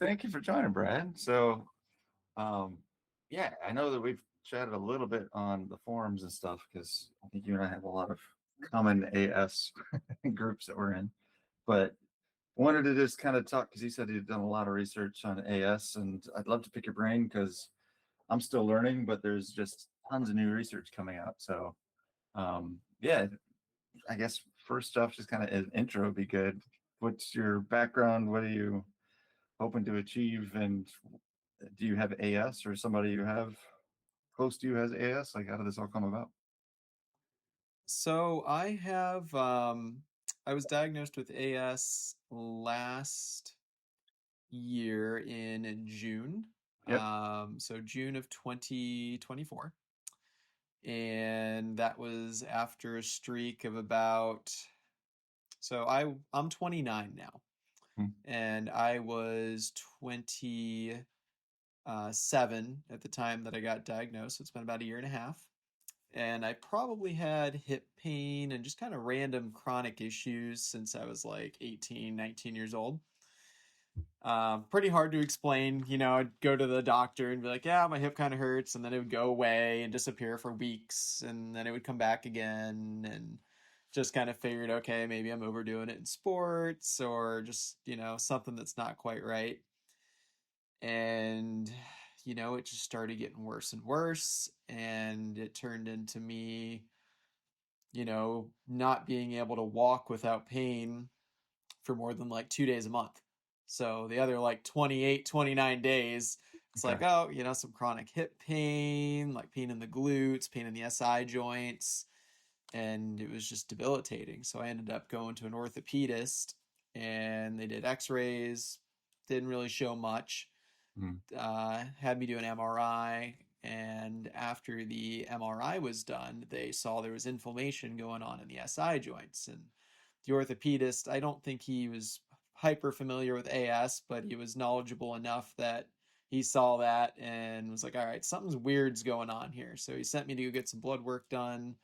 Thank you for joining, Brad. So, um, yeah, I know that we've chatted a little bit on the forums and stuff because I think you and I have a lot of common AS groups that we're in. But wanted to just kind of talk because you said you'd done a lot of research on AS, and I'd love to pick your brain because I'm still learning, but there's just tons of new research coming out. So, yeah, I guess first off, just kind of an intro would be good. What's your background? What are you hoping to achieve? And do you have AS or somebody you have close to you has AS? Like, how did this all come about? So I was diagnosed with AS last year in June. Yep. So June of 2024. And that was after a streak of I'm 29 now. Hmm. And I was 27 at the time that I got diagnosed. So it's been about a year and a half. And I probably had hip pain and just kind of random chronic issues since I was like 18, 19 years old. Pretty hard to explain. I'd go to the doctor and be like, yeah, my hip kind of hurts. And then it would go away and disappear for weeks. And then it would come back again. And just kind of figured, okay, maybe I'm overdoing it in sports or just, something that's not quite right. And, it just started getting worse and worse. And it turned into me not being able to walk without pain for more than like 2 days a month. So the other like 28, 29 days, it's Okay. like, oh, some chronic hip pain, like pain in the glutes, pain in the SI joints. And it was just debilitating. So I ended up going to an orthopedist and they did x rays, didn't really show much. Hmm. Had me do an MRI. And after the MRI was done, they saw there was inflammation going on in the SI joints. And the orthopedist, I don't think he was hyper familiar with AS, but he was knowledgeable enough that he saw that and was like, all right, something's weird's going on here. So he sent me to go get some blood work done.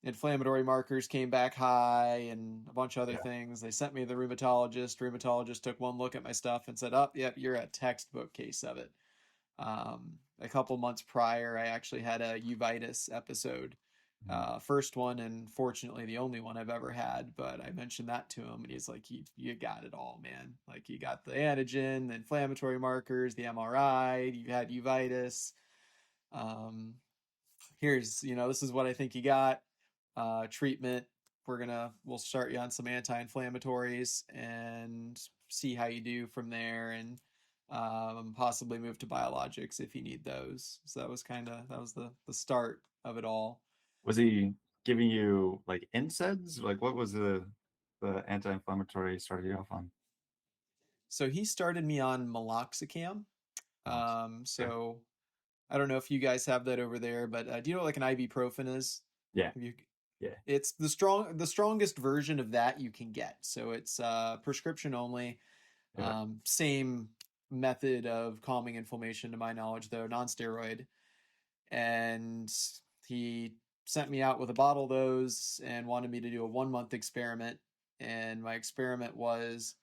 Inflammatory markers came back high and a bunch of other Yeah. things. They sent me to the rheumatologist. Rheumatologist took one look at my stuff and said, oh, yep, you're a textbook case of it. A couple months prior, I actually had a uveitis episode. Hmm. First one, and fortunately the only one I've ever had. But I mentioned that to him, and he's like, "You got it all, man. Like you got the antigen, the inflammatory markers, the MRI. You had uveitis. Um, this is what I think you got. Treatment. We'll start you on some anti-inflammatories and see how you do from there, and possibly move to biologics if you need those." So that was the start of it all. Was he giving you like NSAIDs? Like, what was the anti-inflammatory started you off on? So he started me on meloxicam. Oh, okay. So I don't know if you guys have that over there, but do you know what like an ibuprofen is? Yeah. Have you Yeah. It's the strongest version of that you can get. So it's prescription only. Yeah. Same method of calming inflammation to my knowledge, though non-steroid. And he sent me out with a bottle of those and wanted me to do a 1 month experiment. And my experiment was,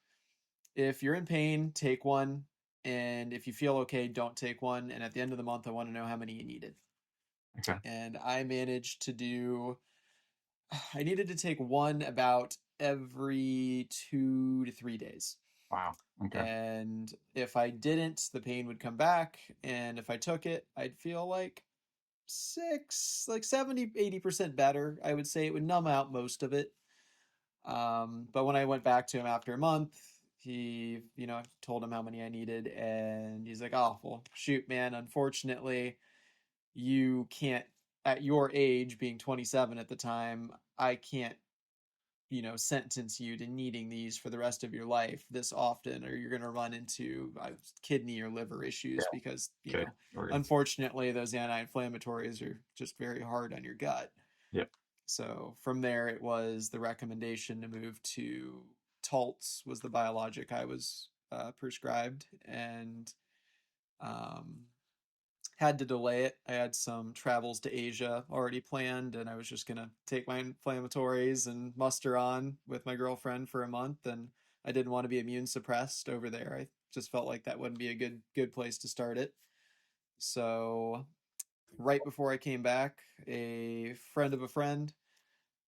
if you're in pain, take one. And if you feel okay, don't take one. And at the end of the month, I want to know how many you needed. Okay. And I managed to I needed to take one about every 2 to 3 days. Wow. Okay. And if I didn't, the pain would come back. And if I took it, I'd feel like 70, 80% better. I would say it would numb out most of it. But when I went back to him after a month, told him how many I needed. And he's like, oh, well, shoot, man, unfortunately, you can't, at your age, being 27 at the time, I can't sentence you to needing these for the rest of your life this often, or you're going to run into kidney or liver issues Yeah. because, Good organs. unfortunately, those anti-inflammatories are just very hard on your gut. Yep. So from there, it was the recommendation to move to Taltz was the biologic I was prescribed, and um, had to delay it. I had some travels to Asia already planned, and I was just gonna take my inflammatories and muster on with my girlfriend for a month. And I didn't want to be immune suppressed over there. just felt like that wouldn't be a good place to start it. So right before I came back, a friend of a friend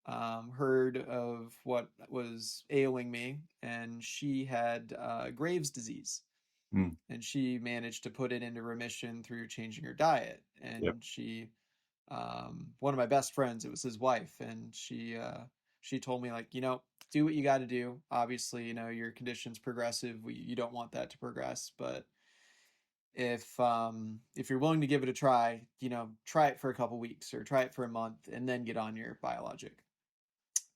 heard of what was ailing me, and she had Graves' disease, Mm, and she managed to put it into remission through changing her diet. yep. And she, one of my best friends, it was his wife, and she told me, like, do what you got to do. Obviously, your condition's progressive. You don't want that to progress, but if you're willing to give it a try, try it for a couple weeks or try it for a month and then get on your biologic.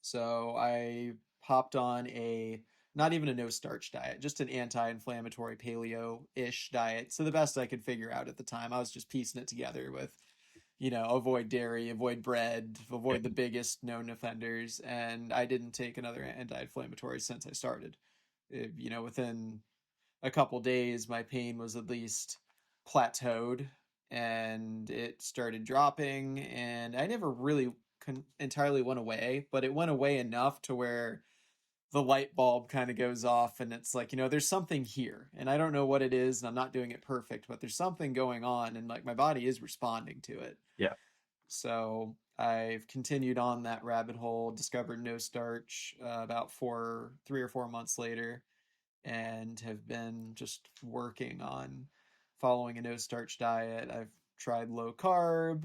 So I hopped on a not even a no starch diet, just an anti-inflammatory paleo-ish diet. So the best I could figure out at the time, I was just piecing it together with, avoid dairy, avoid bread, Yeah. avoid the biggest known offenders, and I didn't take another anti-inflammatory since I started. Within a couple days, my pain was at least plateaued and it started dropping. And I never really entirely went away, but it went away enough to where the light bulb kind of goes off and it's like, there's something here and I don't know what it is and I'm not doing it perfect, but there's something going on and like my body is responding to it. Yeah. So I've continued on that rabbit hole, discovered no starch about 3 or 4 months later, and have been just working on following a no starch diet. I've tried low carb,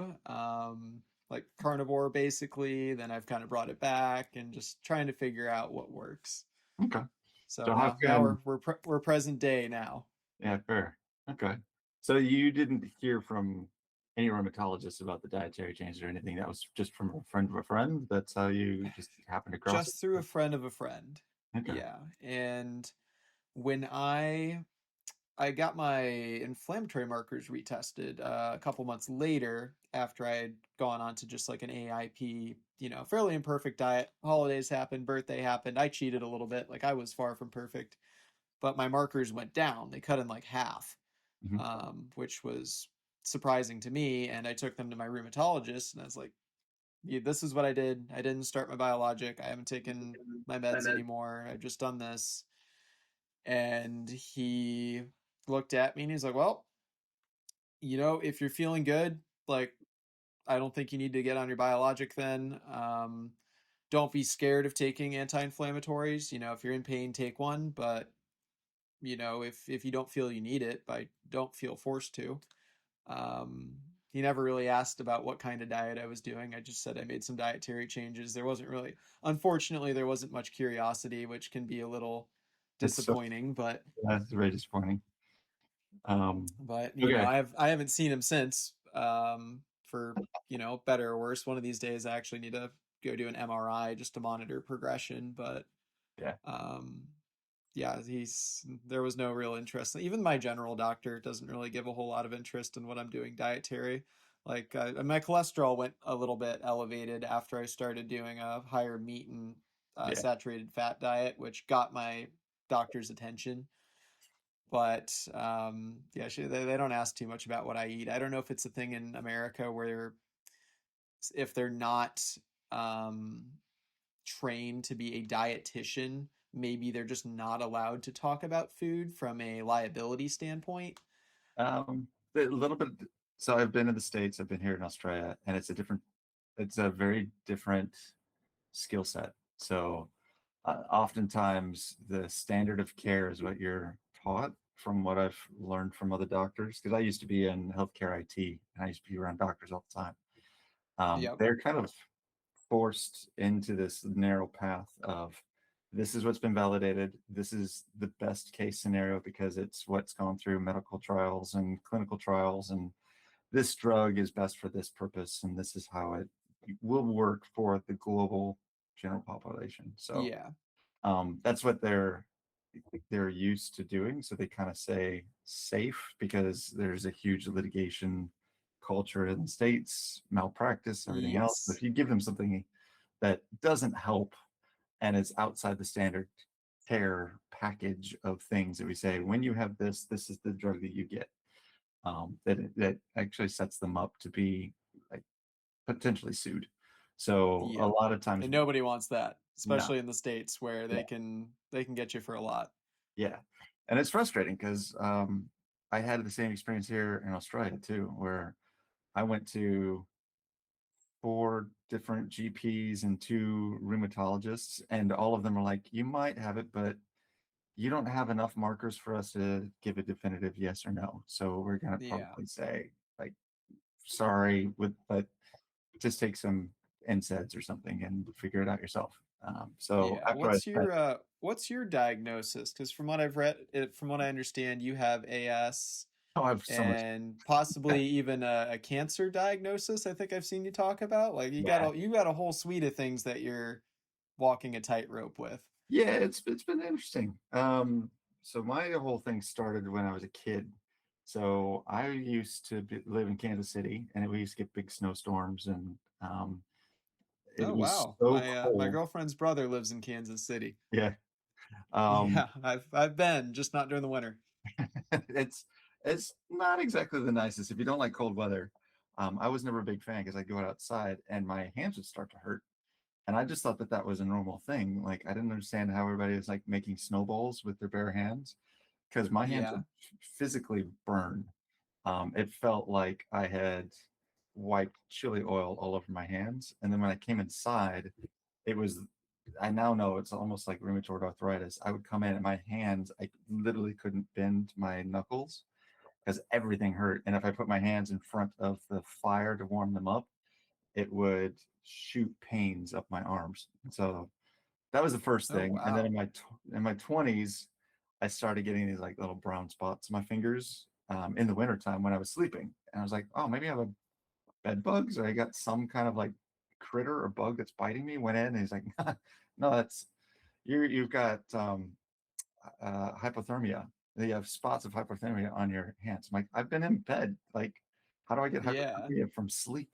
like carnivore basically. Then I've kind of brought it back and just trying to figure out what works. Okay. So So how now come? we're present day now. Yeah, fair. Okay. So you didn't hear from any rheumatologist about the dietary changes or anything. That was just from a friend of a friend. That's how you just happened across it. Just through a friend of a friend. Okay. Yeah. And when I got my inflammatory markers retested a couple months later after I had gone on to just like an AIP, fairly imperfect diet. Holidays happened, birthday happened. I cheated a little bit. Like I was far from perfect, but my markers went down. They cut in like half, Hmm. which was surprising to me. And I took them to my rheumatologist and I was like, yeah, this is what I did. I didn't start my biologic. I haven't taken my meds anymore. I've just done this. And he looked at me and he's like, well, if you're feeling good, like, I don't think you need to get on your biologic then. Don't be scared of taking anti-inflammatories. If you're in pain, take one. But, if you don't feel you need it, don't feel forced to. Um, he never really asked about what kind of diet I was doing. I just said I made some dietary changes. Unfortunately, there wasn't much curiosity, which can be a little That's so disappointing, but that's very disappointing. Um, but okay. I haven't seen him since. For better or worse, one of these days I actually need to go do an MRI just to monitor progression. But Yeah. um, yeah, there was no real interest. Even my general doctor doesn't really give a whole lot of interest in what I'm doing dietary. Like my cholesterol went a little bit elevated after I started doing a higher meat and Yeah. saturated fat diet, which got my doctor's attention. But yeah, they don't ask too much about what I eat. I don't know if it's a thing in America where if they're not um, trained to be a dietitian, maybe they're just not allowed to talk about food from a liability standpoint. Um, a little bit. So I've been in the States. I've been here in Australia, and it's a very different skill set. So oftentimes the standard of care is what you're taught from what I've learned from other doctors. Because I used to be in healthcare IT and I used to be around doctors all the time. Yep. They're kind of forced into this narrow path of this is what's been validated. This is the best case scenario because it's what's gone through medical trials and clinical trials. And this drug is best for this purpose. And this is how it will work for the global general population. So Yeah. that's what they're used to doing. So they kind of say safe because there's a huge litigation culture in the states, malpractice, everything else. But Yes. if you give them something that doesn't help and is outside the standard care package of things that we say, when you have this, this is the drug that you get. That actually sets them up to be like potentially sued. So a Yep. lot of times, And nobody wants that, no, especially in the States where yeah, they can get you for a lot. yeah. And it's frustrating because I had the same experience here in Australia too, where I went to 4 different GPs and 2 rheumatologists, and all of them are like, you might have it, but you don't have enough markers for us to give a definitive yes or no. So we're gonna Yeah. probably say, like, sorry, but just take some NSAIDs or something and figure it out yourself. So Yeah. after I spent, What's your diagnosis? Because from what I've read, from what I understand, you have AS oh, I have so much. and possibly even a cancer diagnosis. I think I've seen you talk about. Like Yeah, you got a whole suite of things that you're walking a tightrope with. yeah, it's been interesting. So my whole thing started when I was a kid. So I used to live in Kansas City, and we used to get big snowstorms, and it Oh was wow. so My cold. girlfriend's brother lives in Kansas City. Yeah. Um, Yeah, I've been, just not during the winter. it's it's not exactly the nicest if you don't like cold weather. I was never a big fan because I'd go outside and my hands would start to hurt. And I just thought that that was a normal thing. Like I didn't understand how everybody was like making snowballs with their bare hands because my hands Yeah. would physically burn. It felt like I had wiped chili oil all over my hands. And then when I came inside, it was, I now know it's almost like rheumatoid arthritis. I would come in and my hands, I literally couldn't bend my knuckles because everything hurt. And if I put my hands in front of the fire to warm them up, it would shoot pains up my arms. So that was the first Oh thing. And then wow. in my 20s, I started getting these like little brown spots on my fingers in the wintertime when I was sleeping. And I was like, oh, maybe I have a bed bugs or I got some kind of like critter or bug that's biting me. Went in and he's like, no, that's you've got hypothermia. You have spots of hypothermia on your hands. I'm like, I've been in bed. Like, how do I get Yeah. hypothermia from sleep?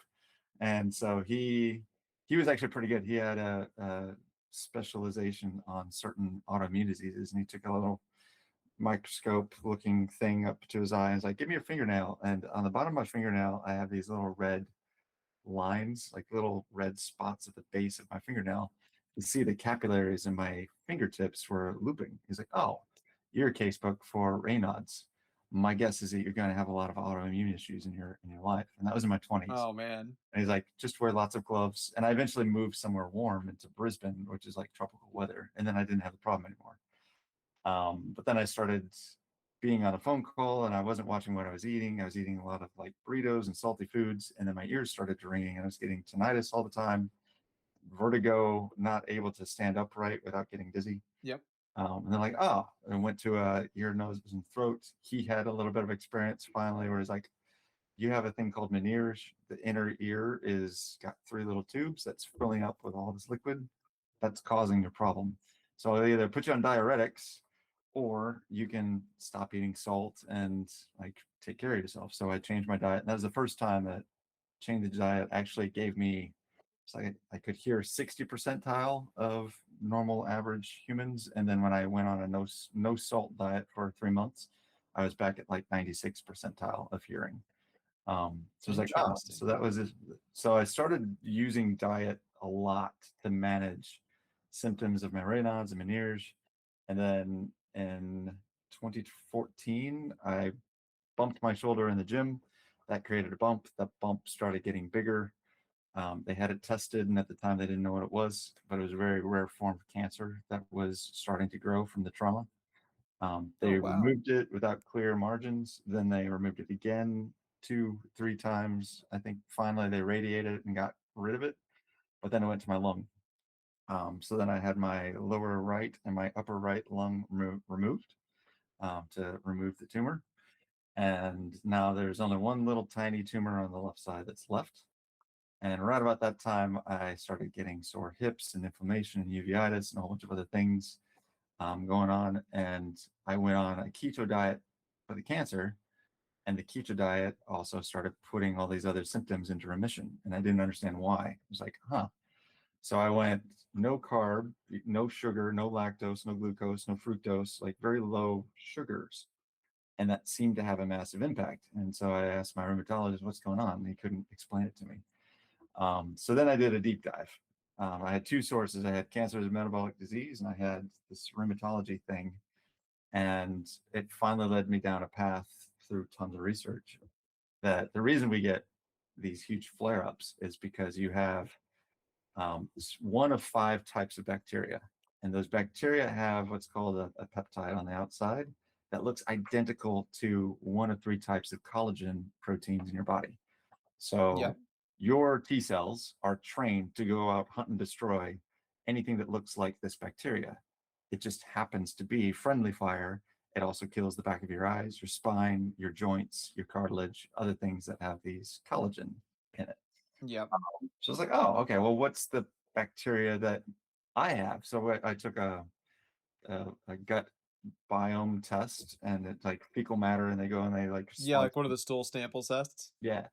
And so he was actually pretty good. He had a specialization on certain autoimmune diseases, and he took a little microscope looking thing up to his eye and was like, give me your fingernail. And on the bottom of my fingernail, I have these little red lines, like little red spots at the base of my fingernail. You see the capillaries in my fingertips were looping. He's like, oh, you're a casebook for Raynaud's. My guess is that you're going to have a lot of autoimmune issues in your life. And that was in my 20s. Oh man. And he's like, just wear lots of gloves. And I eventually moved somewhere warm into Brisbane, which is like tropical weather. And then I didn't have the problem anymore. But then I started being on a phone call and I wasn't watching what I was eating. I was eating a lot of like burritos and salty foods. And then my ears started ringing and I was getting tinnitus all the time, vertigo, not able to stand upright without getting dizzy. Yep. And then like, oh, and went to a ear, nose, and throat. He had a little bit of experience finally where he's like, you have a thing called Meniere's. The inner ear is got 3 little tubes that's filling up with all this liquid that's causing your problem. So they either put you on diuretics or you can stop eating salt and like take care of yourself. So I changed my diet. And that was the first time that changing the diet actually gave me, it's like I could hear 60 percentile of normal average humans. And then when I went on a no salt diet for 3 months, I was back at like 96 percentile of hearing. So I was like, oh, Interesting. so that was it. So I started using diet a lot to manage symptoms of my Raynaud's and Meniere's. And then in 2014, I bumped my shoulder in the gym. That created a bump. That bump started getting bigger. They had it tested, and at the time they didn't know what it was, but it was a very rare form of cancer that was starting to grow from the trauma. Oh They wow. removed it without clear margins. Then they removed it again 2, 3 times. I think finally they radiated it and got rid of it. But then it went to my lung. So then I had my lower right and my upper right lung removed to remove the tumor. And now there's only one little tiny tumor on the left side that's left. And right about that time, I started getting sore hips and inflammation and uveitis and a whole bunch of other things going on. And I went on a keto diet for the cancer. And the keto diet also started putting all these other symptoms into remission. And I didn't understand why. I was like, huh. So I went no carb, no sugar, no lactose, no glucose, no fructose, like very low sugars. And that seemed to have a massive impact. And so I asked my rheumatologist, what's going on? And he couldn't explain it to me. So then I did a deep dive. I had 2 sources. I had cancer as a metabolic disease, and I had this rheumatology thing. And it finally led me down a path through tons of research that the reason we get these huge flare ups is because you have one of five types of bacteria. And those bacteria have what's called a peptide on the outside that looks identical to one of three types of collagen proteins in your body. So Yep. your T cells are trained to go out, hunt, and destroy anything that looks like this bacteria. It just happens to be friendly fire. It also kills the back of your eyes, your spine, your joints, your cartilage, other things that have these collagen in it. Yep. So I was like, oh, okay, well, what's the bacteria that I have? So I took a gut biome test, and it's like fecal matter, and they go and they like Yeah, sponsor. like one of the stool sample tests. Yeah.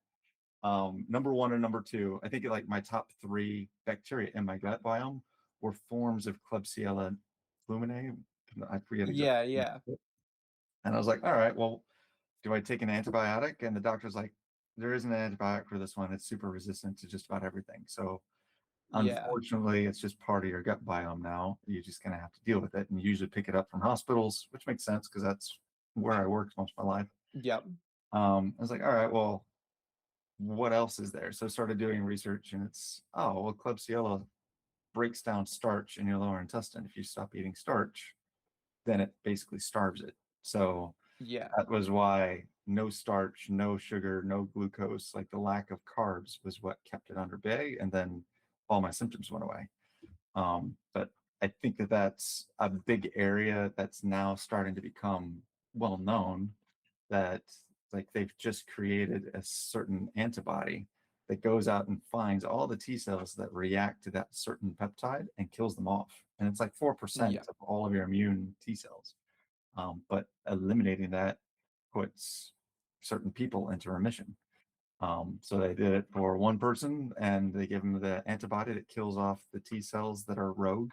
Number one and number two, I think like my top three bacteria in my gut biome were forms of Klebsiella fluminae. I forget Yeah, exactly. yeah. And I was like, all right, well, do I take an antibiotic? And the doctor's like, there isn't an antibiotic for this one. It's super resistant to just about everything. So Yeah. unfortunately, it's just part of your gut biome now. You're just going to have to deal with it. And you usually pick it up from hospitals, which makes sense because that's where I worked most of my life. Yep. I was like, all right, well, what else is there? So I started doing research, and it's, oh, well, Klebsiella breaks down starch in your lower intestine. If you stop eating starch, then it basically starves it. So Yeah. that was why no starch, no sugar, no glucose, like the lack of carbs was what kept it under bay. And then all my symptoms went away. But I think that that's a big area that's now starting to become well known, that like they've just created a certain antibody that goes out and finds all the T cells that react to that certain peptide and kills them off. And it's like 4% Yeah. of all of your immune T cells. But eliminating that puts certain people into remission. So they did it for one person, and they give him the antibody that kills off the T cells that are rogue,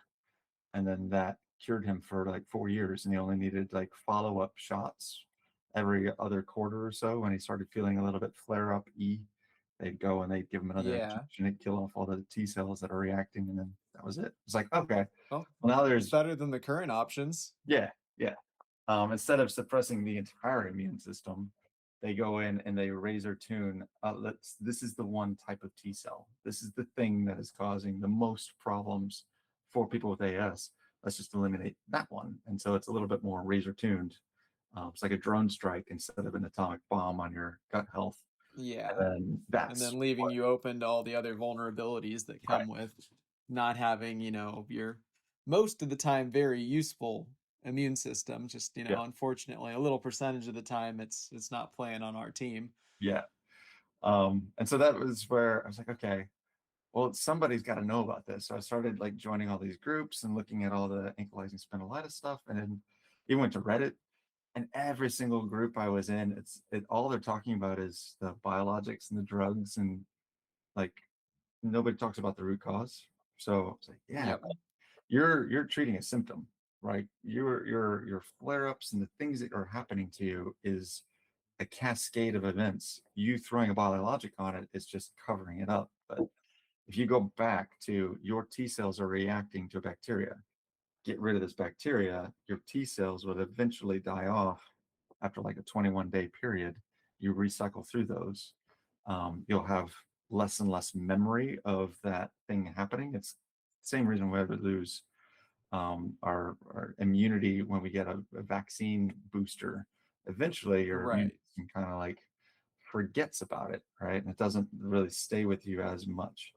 and then that cured him for like 4 years, and he only needed like follow-up shots every other quarter or so. When he started feeling a little bit flare up they'd go and they'd give him another Yeah. injection and kill off all the T cells that are reacting, and then that was it. It's like, okay, Well, well, now it's there's, better than the current options. yeah, yeah. Instead of suppressing the entire immune system, they go in and they razor tune. This is the one type of T cell. This is the thing that is causing the most problems for people with AS. Let's just eliminate that one. And so it's a little bit more razor tuned. It's like a drone strike instead of an atomic bomb on your gut health. Yeah. And then And that's then leaving what, you open to all the other vulnerabilities that right. come with not having, your most of the time very useful immune system. Just, Yeah. unfortunately, a little percentage of the time it's not playing on our team. Yeah. And so that was where I was like, okay, well, somebody's got to know about this. So I started like joining all these groups and looking at all the ankylosing spondylitis stuff, and then even went to Reddit. And every single group I was in, all they're talking about is the biologics and the drugs, and like nobody talks about the root cause. So it's like, yeah, Yep. you're treating a symptom, right? Your flare ups and the things that are happening to you is a cascade of events. You throwing a biologic on it is just covering it up, but if you go back to your T cells are reacting to bacteria, get rid of this bacteria, your T cells would eventually die off after like a 21-day period. You recycle through those. You'll have less and less memory of that thing happening. It's the same reason why we lose our immunity when we get a vaccine booster. Eventually, your immune Right. system kind of like forgets about it, right? And it doesn't really stay with you as much,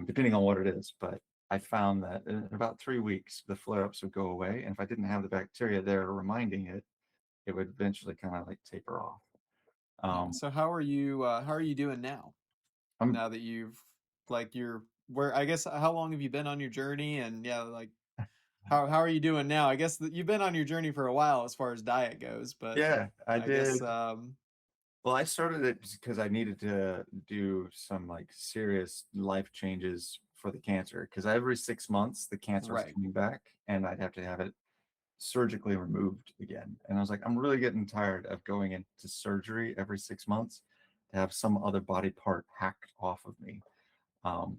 depending on what it is. But I found that in about 3 weeks, the flare ups would go away. And if I didn't have the bacteria there reminding it, it would eventually kind of like taper off. Yeah. Um, So how are you doing now? I'm, Now that you've like you're where I guess how long have you been on your journey, and yeah, like how are you doing now? I guess that you've been on your journey for a while as far as diet goes, but yeah, I I guess did. Well, I started it because I needed to do some like serious life changes for the cancer. Because every 6 months, the cancer was right. coming back, and I'd have to have it surgically removed again. And I was like, I'm really getting tired of going into surgery every 6 months to have some other body part hacked off of me.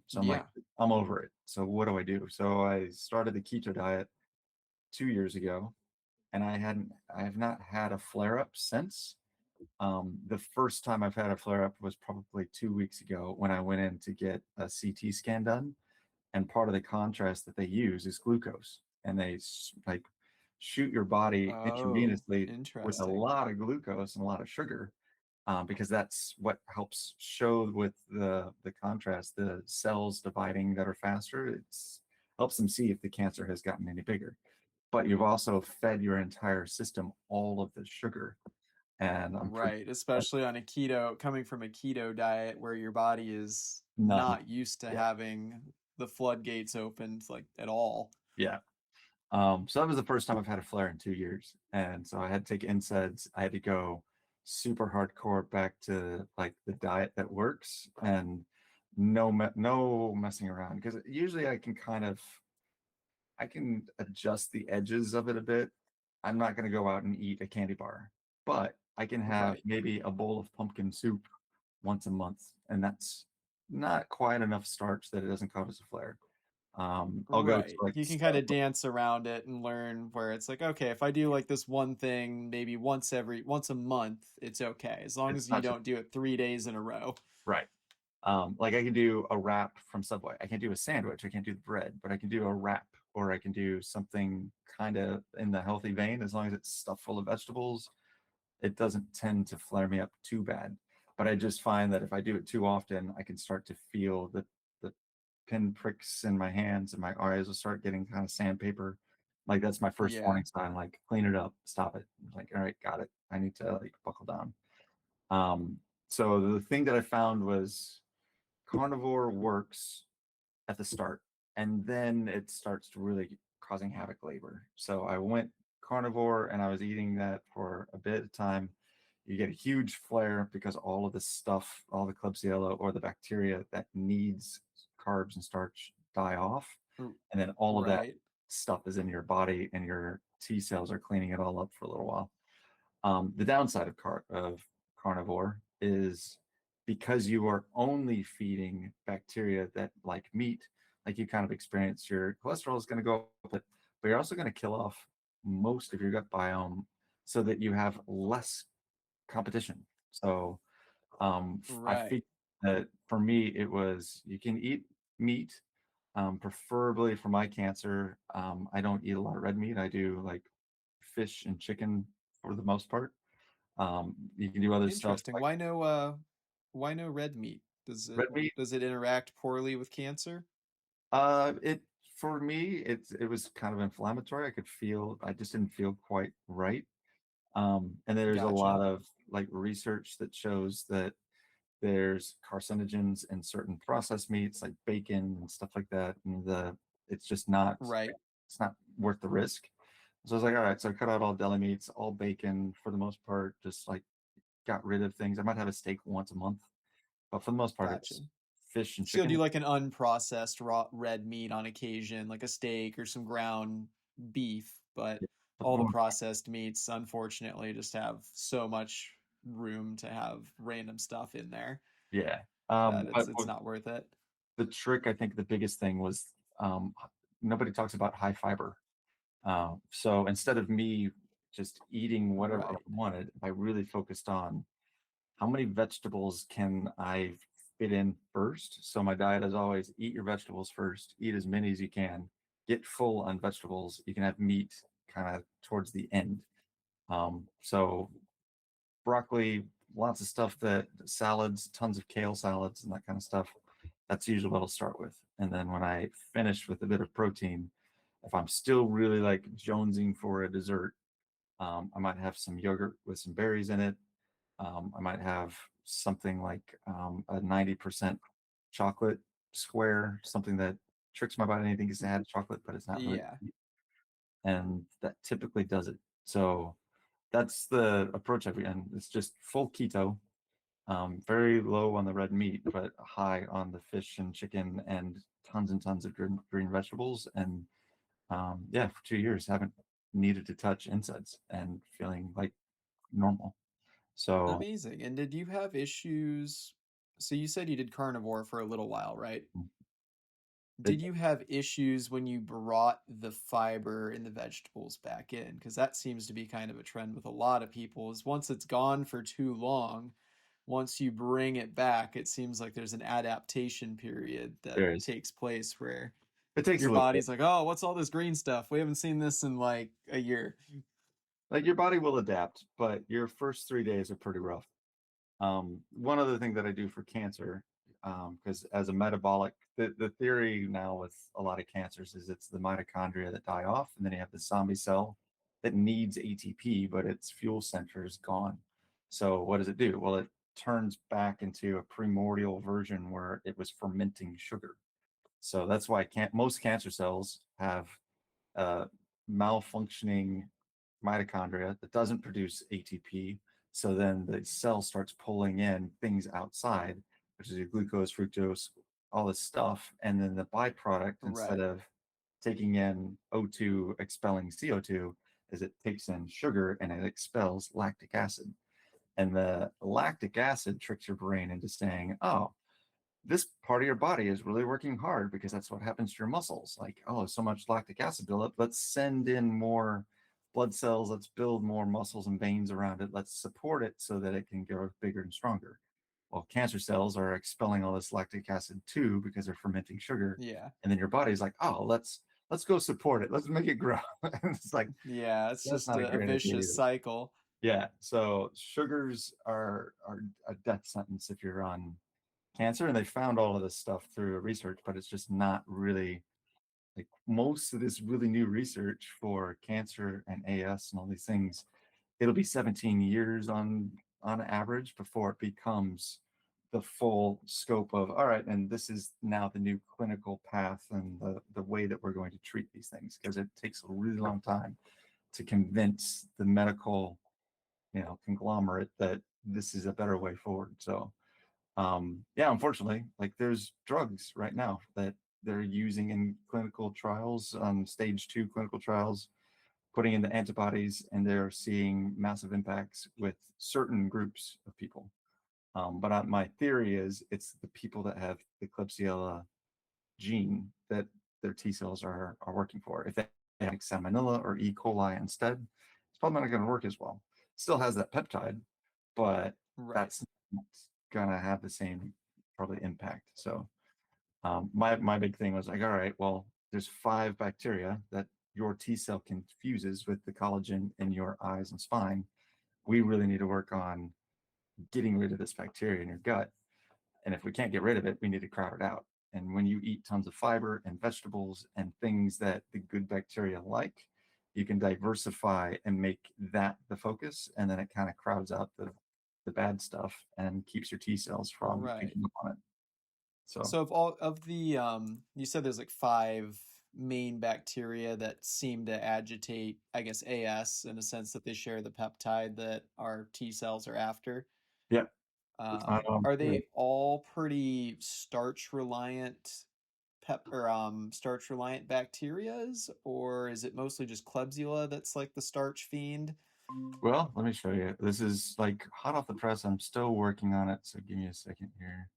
So I'm like, Yeah. I'm over it. So what do I do? So I started the keto diet 2 years ago. and I have not had a flare up since. The first time I've had a flare up was probably 2 weeks ago when I went in to get a CT scan done, and part of the contrast that they use is glucose, and they like shoot your body Oh, intravenously with a interesting. lot of glucose and a lot of sugar, because that's what helps show with the contrast, the cells dividing that are faster. It's helps them see if the cancer has gotten any bigger. But you've also fed your entire system all of the sugar, and I'm pretty Right, especially on a keto, coming from a keto diet where your body is none. not used to Yeah, having the floodgates opened like at all. yeah. So that was the first time I've had a flare in 2 years, and so I had to take NSAIDs. I had to go super hardcore back to like the diet that works, and no messing around, because usually I can adjust the edges of it a bit. I'm not going to go out and eat a candy bar, but I can have Right. maybe a bowl of pumpkin soup once a month, and that's not quite enough starch that it doesn't cause a flare. I'll go to Right. like You can kind of dance around it and learn where it's like, okay, if I do like this one thing, maybe once a month, it's okay. As long it's as you not just don't do it 3 days in a row. right. Like I can do a wrap from Subway. I can't do a sandwich. I can't do the bread, but I can do a wrap, or I can do something kind of in the healthy vein. As long as it's stuffed full of vegetables, it doesn't tend to flare me up too bad. But I just find that if I do it too often, I can start to feel the pinpricks in my hands, and my eyes will start getting kind of sandpaper. Like that's my first Yeah. warning sign. Like clean it up, stop it. Like all right, got it. I need to like buckle down. Um, so the thing that I found was carnivore works at the start, and then it starts to really causing havoc later. So I went carnivore, and I was eating that for a bit of time. You get a huge flare because all of the stuff, all the Klebsiella or the bacteria that needs carbs and starch die off, R- and then all of that Right. stuff is in your body, and your T cells are cleaning it all up for a little while. The downside of carnivore is because you are only feeding bacteria that like meat, like you kind of experience your cholesterol is going to go up, but you're also going to kill off most of your gut biome so that you have less competition. So I Right. think that for me, it was you can eat meat, preferably for my cancer. I don't eat a lot of red meat. I do like fish and chicken for the most part. You can do other stuff Interesting. like Why no red meat? Does it red meat. does it interact poorly with cancer? It for me, it was kind of inflammatory. I just didn't feel quite right. And there's a Gotcha. lot of like research that shows that there's carcinogens in certain processed meats like bacon and stuff like that, and it's just not Right. it's not worth the risk. So I was like, all right, so I cut out all deli meats, all bacon for the most part, just like got rid of things. I might have a steak once a month, but for the most part, Gotcha. it's fish and So you'll do chicken. like an unprocessed raw red meat on occasion, like a steak or some ground beef, but Yeah, for all the the most part, processed meats, unfortunately, just have so much room to have random stuff in there yeah. that But it's with not worth it. the trick, I think the biggest thing was nobody talks about high fiber. So instead of me just eating whatever I Right. wanted, I really focused on how many vegetables can I fit in first. So my diet is always eat your vegetables first, eat as many as you can, get full on vegetables. You can have meat kind of towards the end. So broccoli, lots of stuff that salads, tons of kale salads and that kind of stuff. That's usually what I'll start with. And then when I finish with a bit of protein, if I'm still really like jonesing for a dessert, I might have some yogurt with some berries in it. I might have something like a 90% chocolate square, something that tricks my body. Anything is to add chocolate, but it's not really. Yeah. And that typically does it. So that's the approach and it's just full keto, very low on the red meat, but high on the fish and chicken and tons of green vegetables. And yeah, for 2 years, haven't needed to touch insects and feeling like normal. So Amazing. And did you have issues? So you said you did carnivore for a little while, right? Did you have issues when you brought the fiber in the vegetables back in? Because that seems to be kind of a trend with a lot of people, is once it's gone for too long, once you bring it back, it seems like there's an adaptation period that There is. takes place where It takes your a little bit. body's like, oh, what's all this green stuff? We haven't seen this in like a year. Like your body will adapt, but your first 3 days are pretty rough. One other thing that I do for cancer, because as a metabolic, the theory now with a lot of cancers is it's the mitochondria that die off, and then you have the zombie cell that needs ATP, but its fuel center is gone. So what does it do? Well, it turns back into a primordial version where it was fermenting sugar. So that's why most cancer cells have uh, malfunctioning mitochondria that doesn't produce ATP. So then the cell starts pulling in things outside, which is your glucose, fructose, all this stuff. And then the byproduct, instead Right. of taking in O2 expelling CO2, is it takes in sugar and it expels lactic acid. And the lactic acid tricks your brain into saying, oh, this part of your body is really working hard because that's what happens to your muscles. Like, oh, so much lactic acid buildup. Let's send in more blood cells. Let's build more muscles and veins around it. Let's support it so that it can grow bigger and stronger. Well, cancer cells are expelling all this lactic acid too because they're fermenting sugar. Yeah. And then your body's like, oh, let's go support it. Let's make it grow. And it's like, Yeah, it's that's just not a a great idea vicious either. cycle. Yeah. So sugars are a death sentence if you're on cancer, and they found all of this stuff through research, but it's just not really like most of this really new research for cancer and AS and all these things. It'll be 17 years on average before it becomes the full scope of all right, and this is now the new clinical path and the way that we're going to treat these things, because it takes a really long time to convince the medical conglomerate that this is a better way forward. So yeah, unfortunately, like there's drugs right now that they're using in clinical trials, stage 2 clinical trials, putting in the antibodies, and they're seeing massive impacts with certain groups of people. But my theory is it's the people that have the Klebsiella gene that their T cells are working for. If they have like Salmonella or E. coli instead, it's probably not going to work as well. Still has that peptide, but Right. that's not going to have the same probably impact. So my big thing was like, all right, well, there's 5 bacteria that your T cell confuses with the collagen in your eyes and spine. We really need to work on getting rid of this bacteria in your gut. And if we can't get rid of it, we need to crowd it out. And when you eat tons of fiber and vegetables and things that the good bacteria like, you can diversify and make that the focus. And then it kind of crowds out the bad stuff and keeps your T cells from Right. picking up on it. So, So of all of the you said there's like five main bacteria that seem to agitate, I guess, AS in a sense that they share the peptide that our T cells are after. yeah. Are Yeah. they all pretty starch reliant starch reliant bacterias, or is it mostly just Klebsiella that's like the starch fiend? Well, let me show you. This is like hot off the press. I'm still working on it. So give me a second here.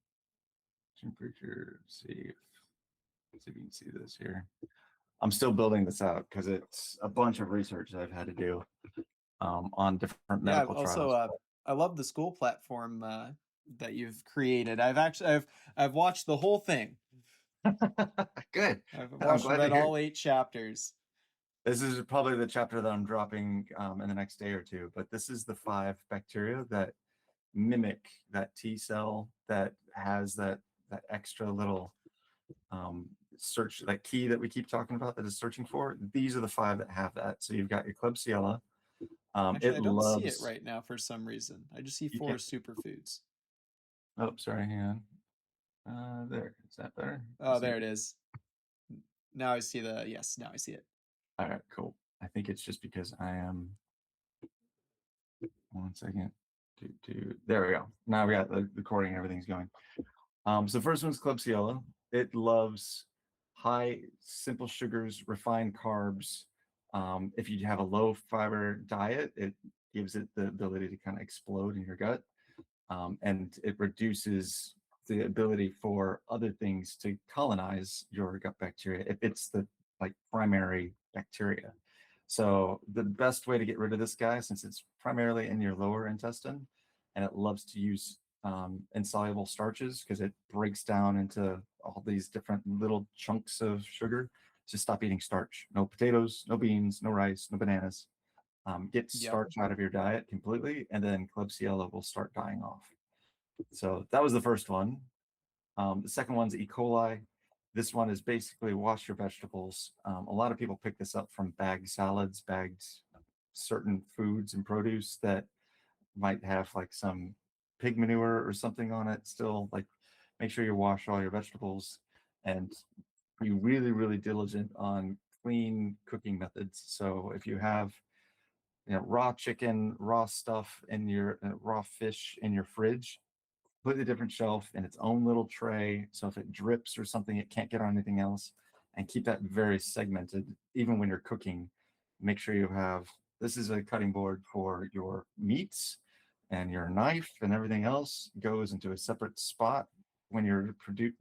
Temperature, see if you can see this here. I'm still building this out because it's a bunch of research that I've had to do on different Yeah, I've medical also trials. I love the school platform that you've created. I've watched the whole thing. Good. I've I'm watched and glad to read hear. all 8 chapters. This is probably the chapter that I'm dropping in the next day or two. But this is the 5 bacteria that mimic that T cell that has that extra little search, that key that we keep talking about that is searching for. These are the 5 that have that. So you've got your Klebsiella. Actually, It I don't see it loves. right now for some reason. I just see You 4 can't. superfoods. Oh, sorry. Hang on. There. Is that better? Oh, there it is. Now I see yes, now I see it. All right. Cool. I think it's just because I am. 1 second. There we go. Now we got the recording. Everything's going. So first one's Klebsiella. It loves high simple sugars, refined carbs. If you have a low fiber diet, it gives it the ability to kind of explode in your gut, and it reduces the ability for other things to colonize your gut bacteria if it's the like primary bacteria. So the best way to get rid of this guy, since it's primarily in your lower intestine, and it loves to use insoluble starches because it breaks down into all these different little chunks of sugar. Just stop eating starch. No potatoes, no beans, no rice, no bananas. Get Yep. starch out of your diet completely, and then Klebsiella will start dying off. So that was the first one. The second one's E. coli. This one is basically wash your vegetables. A lot of people pick this up from bagged salads, bagged certain foods and produce that might have like some pig manure or something on it still. Like, make sure you wash all your vegetables and be really, really diligent on clean cooking methods. So if you have raw chicken, raw stuff in your raw fish in your fridge, completely different shelf in its own little tray. So if it drips or something, it can't get on anything else. And keep that very segmented. Even when you're cooking, make sure you have this is a cutting board for your meats, and your knife and everything else goes into a separate spot when you're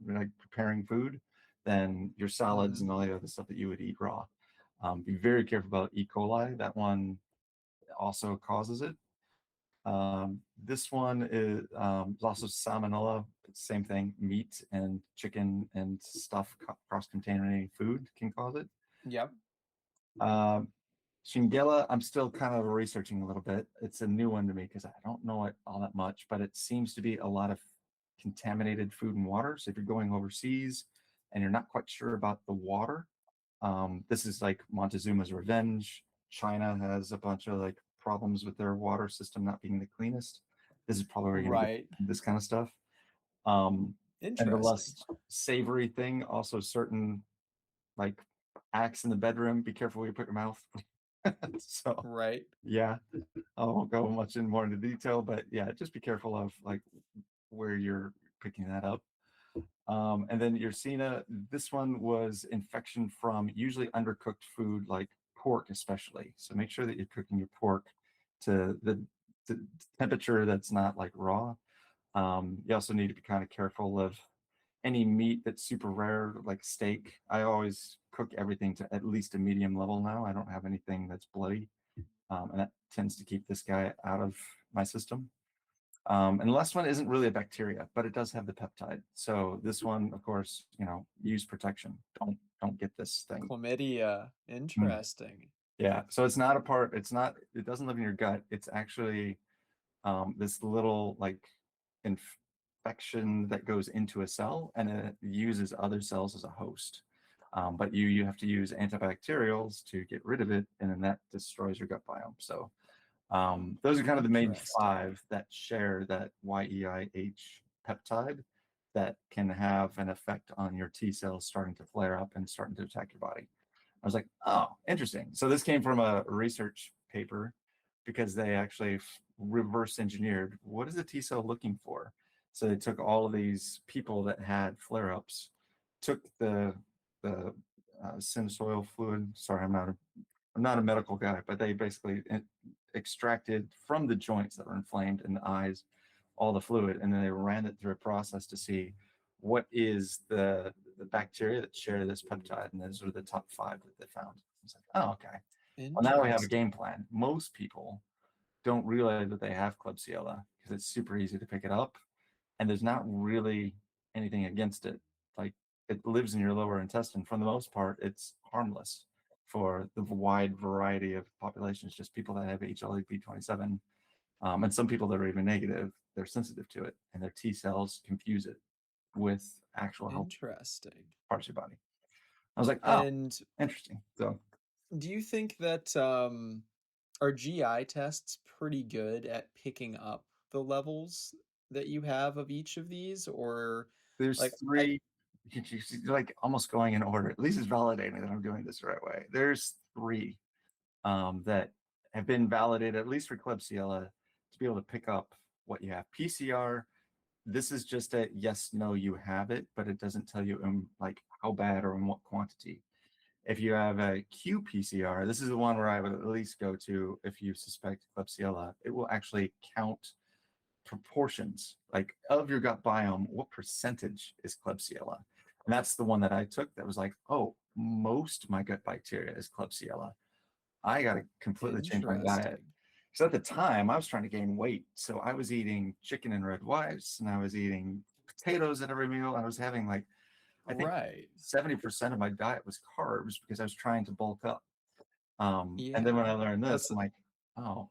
like preparing food than your salads Hmm. and all the other stuff that you would eat raw. Be very careful about E. coli. That one also causes it. This one is also salmonella. Same thing, meat and chicken and stuff cross-contaminating food can cause it. Yep. Um, Shingilla, I'm still kind of researching a little bit. It's a new one to me because I don't know it all that much, but it seems to be a lot of contaminated food and water. So if you're going overseas and you're not quite sure about the water, this is like Montezuma's revenge. China has a bunch of like problems with their water system not being the cleanest. This is probably where you're gonna get Right. this kind of stuff. Um, and the Interesting. less savory thing, also certain like acts in the bedroom. Be careful where you put your mouth. So Right. yeah, I won't go much in more into detail, but yeah, just be careful of like where you're picking that up. And then Yersinia, this one was infection from usually undercooked food like pork, especially. So make sure that you're cooking your pork to the temperature that's not like raw. You also need to be kind of careful of any meat that's super rare, like steak. I always cook everything to at least a medium level now. I don't have anything that's bloody, and that tends to keep this guy out of my system. And the last one isn't really a bacteria, but it does have the peptide. So this one, of course, use protection. Don't get this thing. Chlamydia. Mm. Interesting. Yeah. So it's not a part. It's not. It doesn't live in your gut. It's actually this little like infection that goes into a cell and it uses other cells as a host. But you have to use antibacterials to get rid of it, and then that destroys your gut biome. So those are kind of the main Interesting. five that share that YEIH peptide that can have an effect on your T cells starting to flare up and starting to attack your body. I was like, oh, interesting. So this came from a research paper because they actually reverse engineered what is a T cell looking for. So they took all of these people that had flare ups, took the sinusoidal fluid. Sorry, I'm not a medical guy, but they basically extracted from the joints that were inflamed in the eyes all the fluid, and then they ran it through a process to see what is the bacteria that share this peptide, and those are the top five that they found. It's like, oh, okay. Well, now we have a Interesting. game plan. Most people don't realize that they have Klebsiella because it's super easy to pick it up, and there's not really anything against it. Like, it lives in your lower intestine. For the most part, it's harmless for the wide variety of populations, just people that have HLA-B27. And some people that are even negative, they're sensitive to it, and their T cells confuse it with actual health Interesting. parts of your body. I was like, oh, And interesting. So do you think that are GI tests pretty good at picking up the levels that you have of each of these? Or there's like I three, you're like almost going in order. At least it's validating that I'm doing this the right way. There's three that have been validated, at least for Klebsiella, to be able to pick up what you have. PCR, this is just a yes, no, you have it, but it doesn't tell you like how bad or in what quantity. If you have a qPCR, this is the one where I would at least go to if you suspect Klebsiella. It will actually count proportions, like of your gut biome, what percentage is Klebsiella? And that's the one that I took that was like, oh, most of my gut bacteria is Klebsiella. I got to completely change my diet. Interesting. So at the time, I was trying to gain weight. So I was eating chicken and red rice, and I was eating potatoes at every meal. I was having like, I think Right. 70% of my diet was carbs because I was trying to bulk up. And then when I Yeah. learned this, That's I'm like, oh,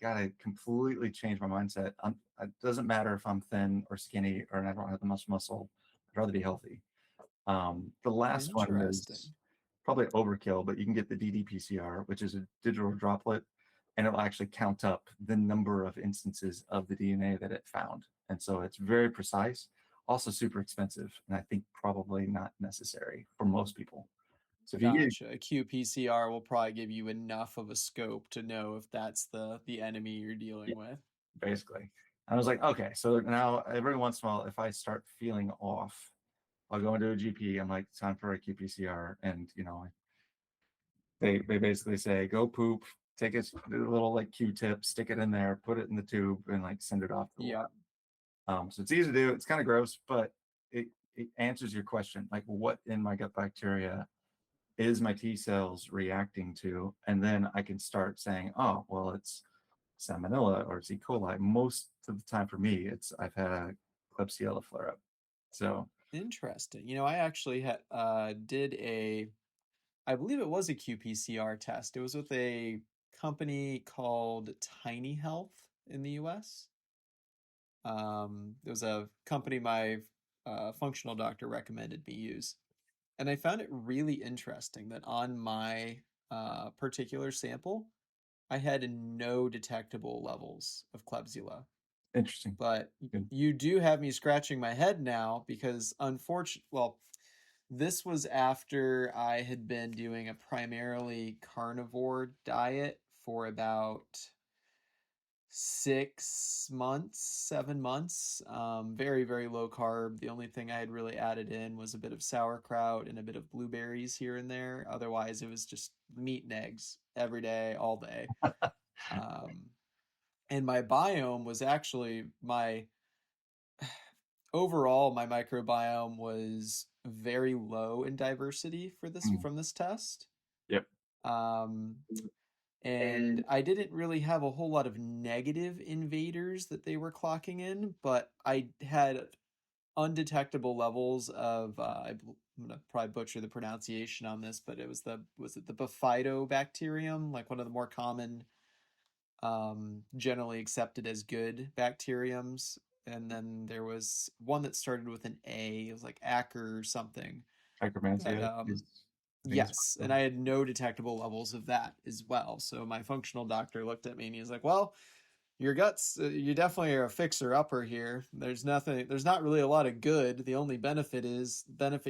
gotta completely change my mindset. It doesn't matter if I'm thin or skinny or I don't have that much muscle. I'd rather be healthy. The last one is interesting. probably overkill, but you can get the ddPCR, which is a digital droplet, and it'll actually count up the number of instances of the DNA that it found. And so it's very precise, also super expensive, and I think probably not necessary for most people. So if you get Gotcha. A qPCR will probably give you enough of a scope to know if that's the enemy you're yeah, dealing with. basically, I was like, okay, so now every once in a while, if I start feeling off, I'll go into a GP. I'm like, time for a qPCR, and they basically say, go poop, take a little like Q-tip, stick it in there, put it in the tube, and like send it off to the lab. Yep. So it's easy to do. It's kind of gross, but it answers your question, like what in my gut bacteria is my T cells reacting to, and then I can start saying, oh, well, it's Salmonella or it's E. coli. Most of the time for me, it's I've had a Klebsiella flare up. So Interesting. I actually had did I believe it was a qPCR test. It was with a company called Tiny Health in the US. It was a company my functional doctor recommended me use. And I found it really interesting that on my particular sample, I had no detectable levels of Klebsiella. interesting. But Good. you do have me scratching my head now because this was after I had been doing a primarily carnivore diet for about 6 months, 7 months. Very, very low carb. The only thing I had really added in was a bit of sauerkraut and a bit of blueberries here and there. Otherwise, it was just meat and eggs every day, all day. Um, and my biome was actually overall, my microbiome was very low in diversity Mm, from this test. yep. Um, and And I didn't really have a whole lot of negative invaders that they were clocking in, but I had undetectable levels of I'm gonna probably butcher the pronunciation on this, but was it the bifidobacterium, like one of the more common, generally accepted as good bacteriums. And then there was one that started with an A. It was like Acker or something. But Hypermansia is, I think, is yes, one and of I had no detectable levels of that as well. So my functional doctor looked at me and he's like, "Well, your guts, you definitely are a fixer upper here. There's not really a lot of good. The only benefit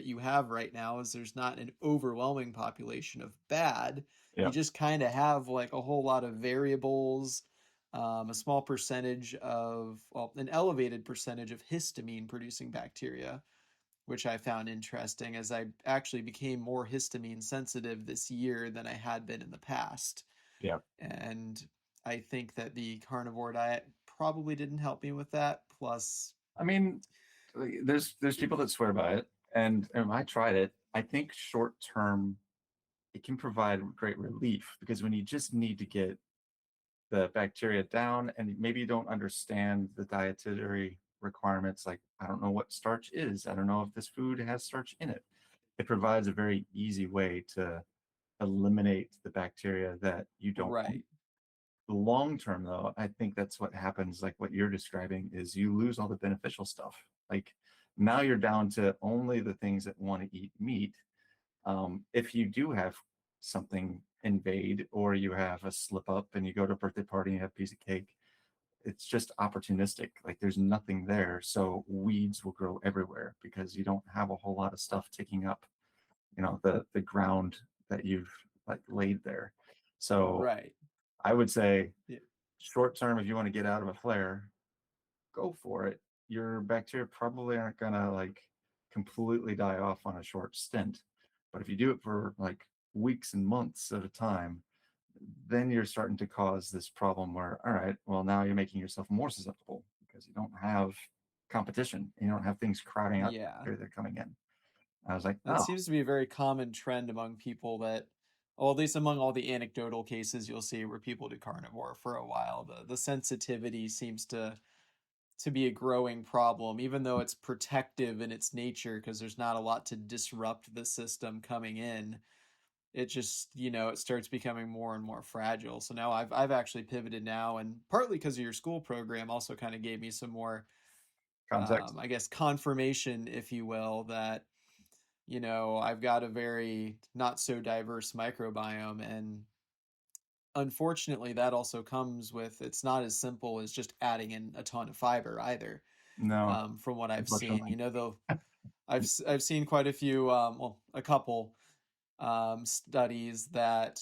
you have right now is there's not an overwhelming population of bad. them. You just kind of have like a whole lot of variables, a small percentage of, well, an elevated percentage of histamine producing bacteria, which I found interesting as I actually became more histamine sensitive this year than I had been in the past. Yeah. And I think that the carnivore diet probably didn't help me with that. Plus, I mean, like, there's people that swear by it, and I tried it. I think short term it can provide great relief because when you just need to get the bacteria down and maybe you don't understand the dietary requirements, like I don't know what starch is, I don't know if this food has starch in it. It provides a very easy way to eliminate the bacteria that you don't want. right, Long term though, I think that's what happens, like what you're describing is you lose all the beneficial stuff. Like now you're down to only the things that want to eat meat. If you do have something invade or you have a slip up and you go to a birthday party and you have a piece of cake, it's just opportunistic. Like there's nothing there, so weeds will grow everywhere because you don't have a whole lot of stuff taking up the ground that you've like laid there. So right. I would say Yeah, short term, if you want to get out of a flare, go for it. Your bacteria probably aren't gonna like completely die off on a short stint. But if you do it for like weeks and months at a time, then you're starting to cause this problem where, all right, well, now you're making yourself more susceptible because you don't have competition. You don't have things crowding out Yeah. bacteria that are coming in. I was like, That oh, seems to be a very common trend among people that, well, at least among all the anecdotal cases you'll see where people do carnivore for a while, the sensitivity seems to be a growing problem, even though it's protective in its nature because there's not a lot to disrupt the system coming in. It just, it starts becoming more and more fragile. So now I've actually pivoted now, and partly because of your school program also kind of gave me some more, context. I guess, confirmation, if you will, that I've got a very not so diverse microbiome. And unfortunately, that also comes with, it's not as simple as just adding in a ton of fiber either. No, From what I've seen, unfortunately, though I've seen quite a few, well, a couple studies that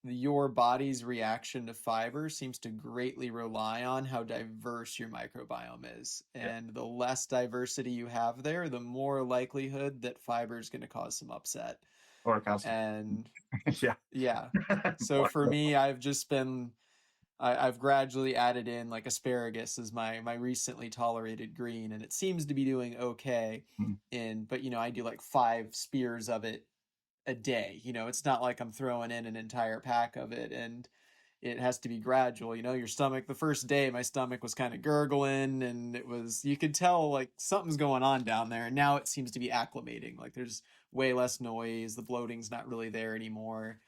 your body's reaction to fiber seems to greatly rely on how diverse your microbiome is. yeah, And the less diversity you have there, the more likelihood that fiber is going to cause some upset. or constipation. And Yeah, yeah, so Black for hole. me, I've gradually added in like asparagus as my recently tolerated green, and it seems to be doing okay. Mm. But I do like 5 spears of it a day. It's not like I'm throwing in an entire pack of it, and it has to be gradual. Your stomach, the first day, my stomach was kind of gurgling, and you could tell like something's going on down there. And now it seems to be acclimating. Like there's way less noise. The bloating's not really there anymore.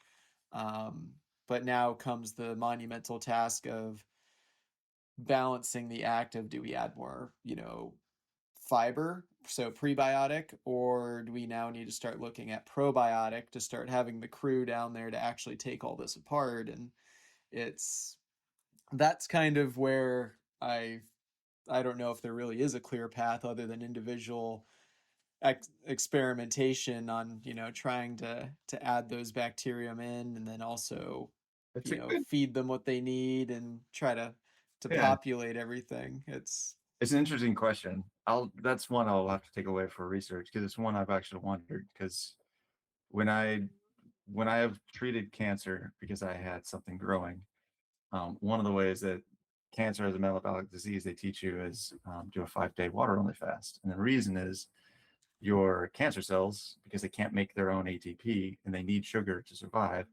Um, but now comes the monumental task of balancing the act of, do we add more, fiber, so prebiotic, or do we now need to start looking at probiotic to start having the crew down there to actually take all this apart? And it's that's kind of where I don't know if there really is a clear path other than individual experimentation on trying to add those bacterium in, and then also It's a good, feed them what they need and try to yeah. populate everything. It's an interesting question. That's one I'll have to take away for research because it's one I've actually wondered. Because when I when I have treated cancer because I had something growing, one of the ways that cancer as a metabolic disease they teach you is do a 5-day water only fast, and the reason is your cancer cells, because they can't make their own ATP and they need sugar to survive,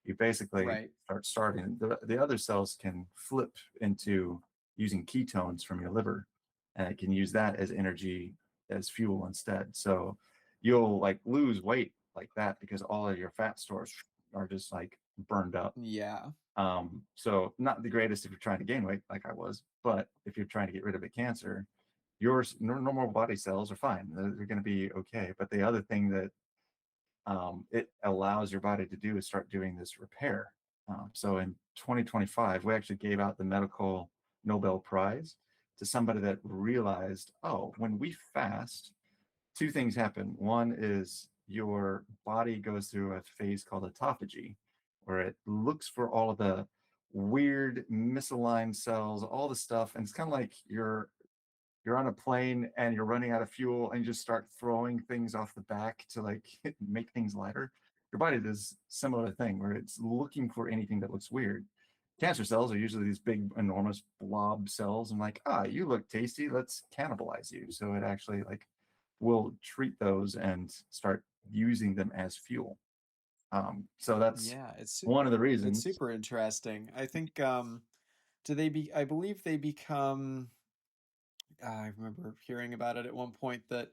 you basically Right. start starving. The other cells can flip into using ketones from your liver, and it can use that as energy, as fuel instead. So you'll like lose weight like that because all of your fat stores are just like burned up. Yeah. So not the greatest if you're trying to gain weight like I was, but if you're trying to get rid of a cancer, your normal body cells are fine. They're going to be okay. But the other thing that it allows your body to do is start doing this repair. So in 2025, we actually gave out the medical Nobel Prize to somebody that realized, oh, when we fast, two things happen. One is your body goes through a phase called autophagy, where it looks for all of the weird misaligned cells, all the stuff, and it's kind of like you're on a plane and you're running out of fuel and you just start throwing things off the back to like make things lighter. Your body does similar thing where it's looking for anything that looks weird. Cancer cells are usually these big, enormous blob cells, and like, you look tasty, let's cannibalize you. So it actually like will treat those and start using them as fuel. So that's Yeah, one of the it's reasons. super interesting. I think do they be I believe they become I remember hearing about it at one point that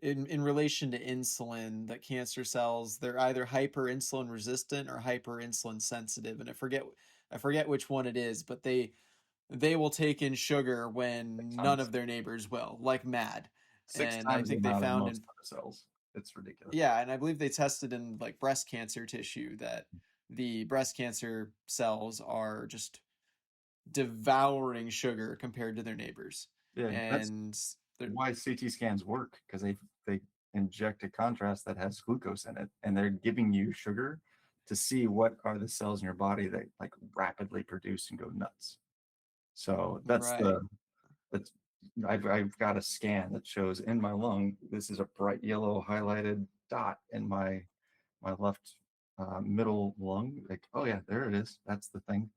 in relation to insulin, that cancer cells, they're either hyperinsulin resistant or hyperinsulin sensitive, and I forget which one it is, but they will take in sugar when none Tons, of their neighbors will, like mad. six And I times the think they amount of found most in other cells. It's ridiculous. yeah, and I believe they tested in like breast cancer tissue that the breast cancer cells are just devouring sugar compared to their neighbors. Yeah, that's And they're why CT scans work, because they inject a contrast that has glucose in it, and they're giving you sugar to see what are the cells in your body that like rapidly produce and go nuts. So right. that's I've got a scan that shows in my lung this is a bright yellow highlighted dot in my left middle lung. Like, oh yeah, there it is. That's the thing.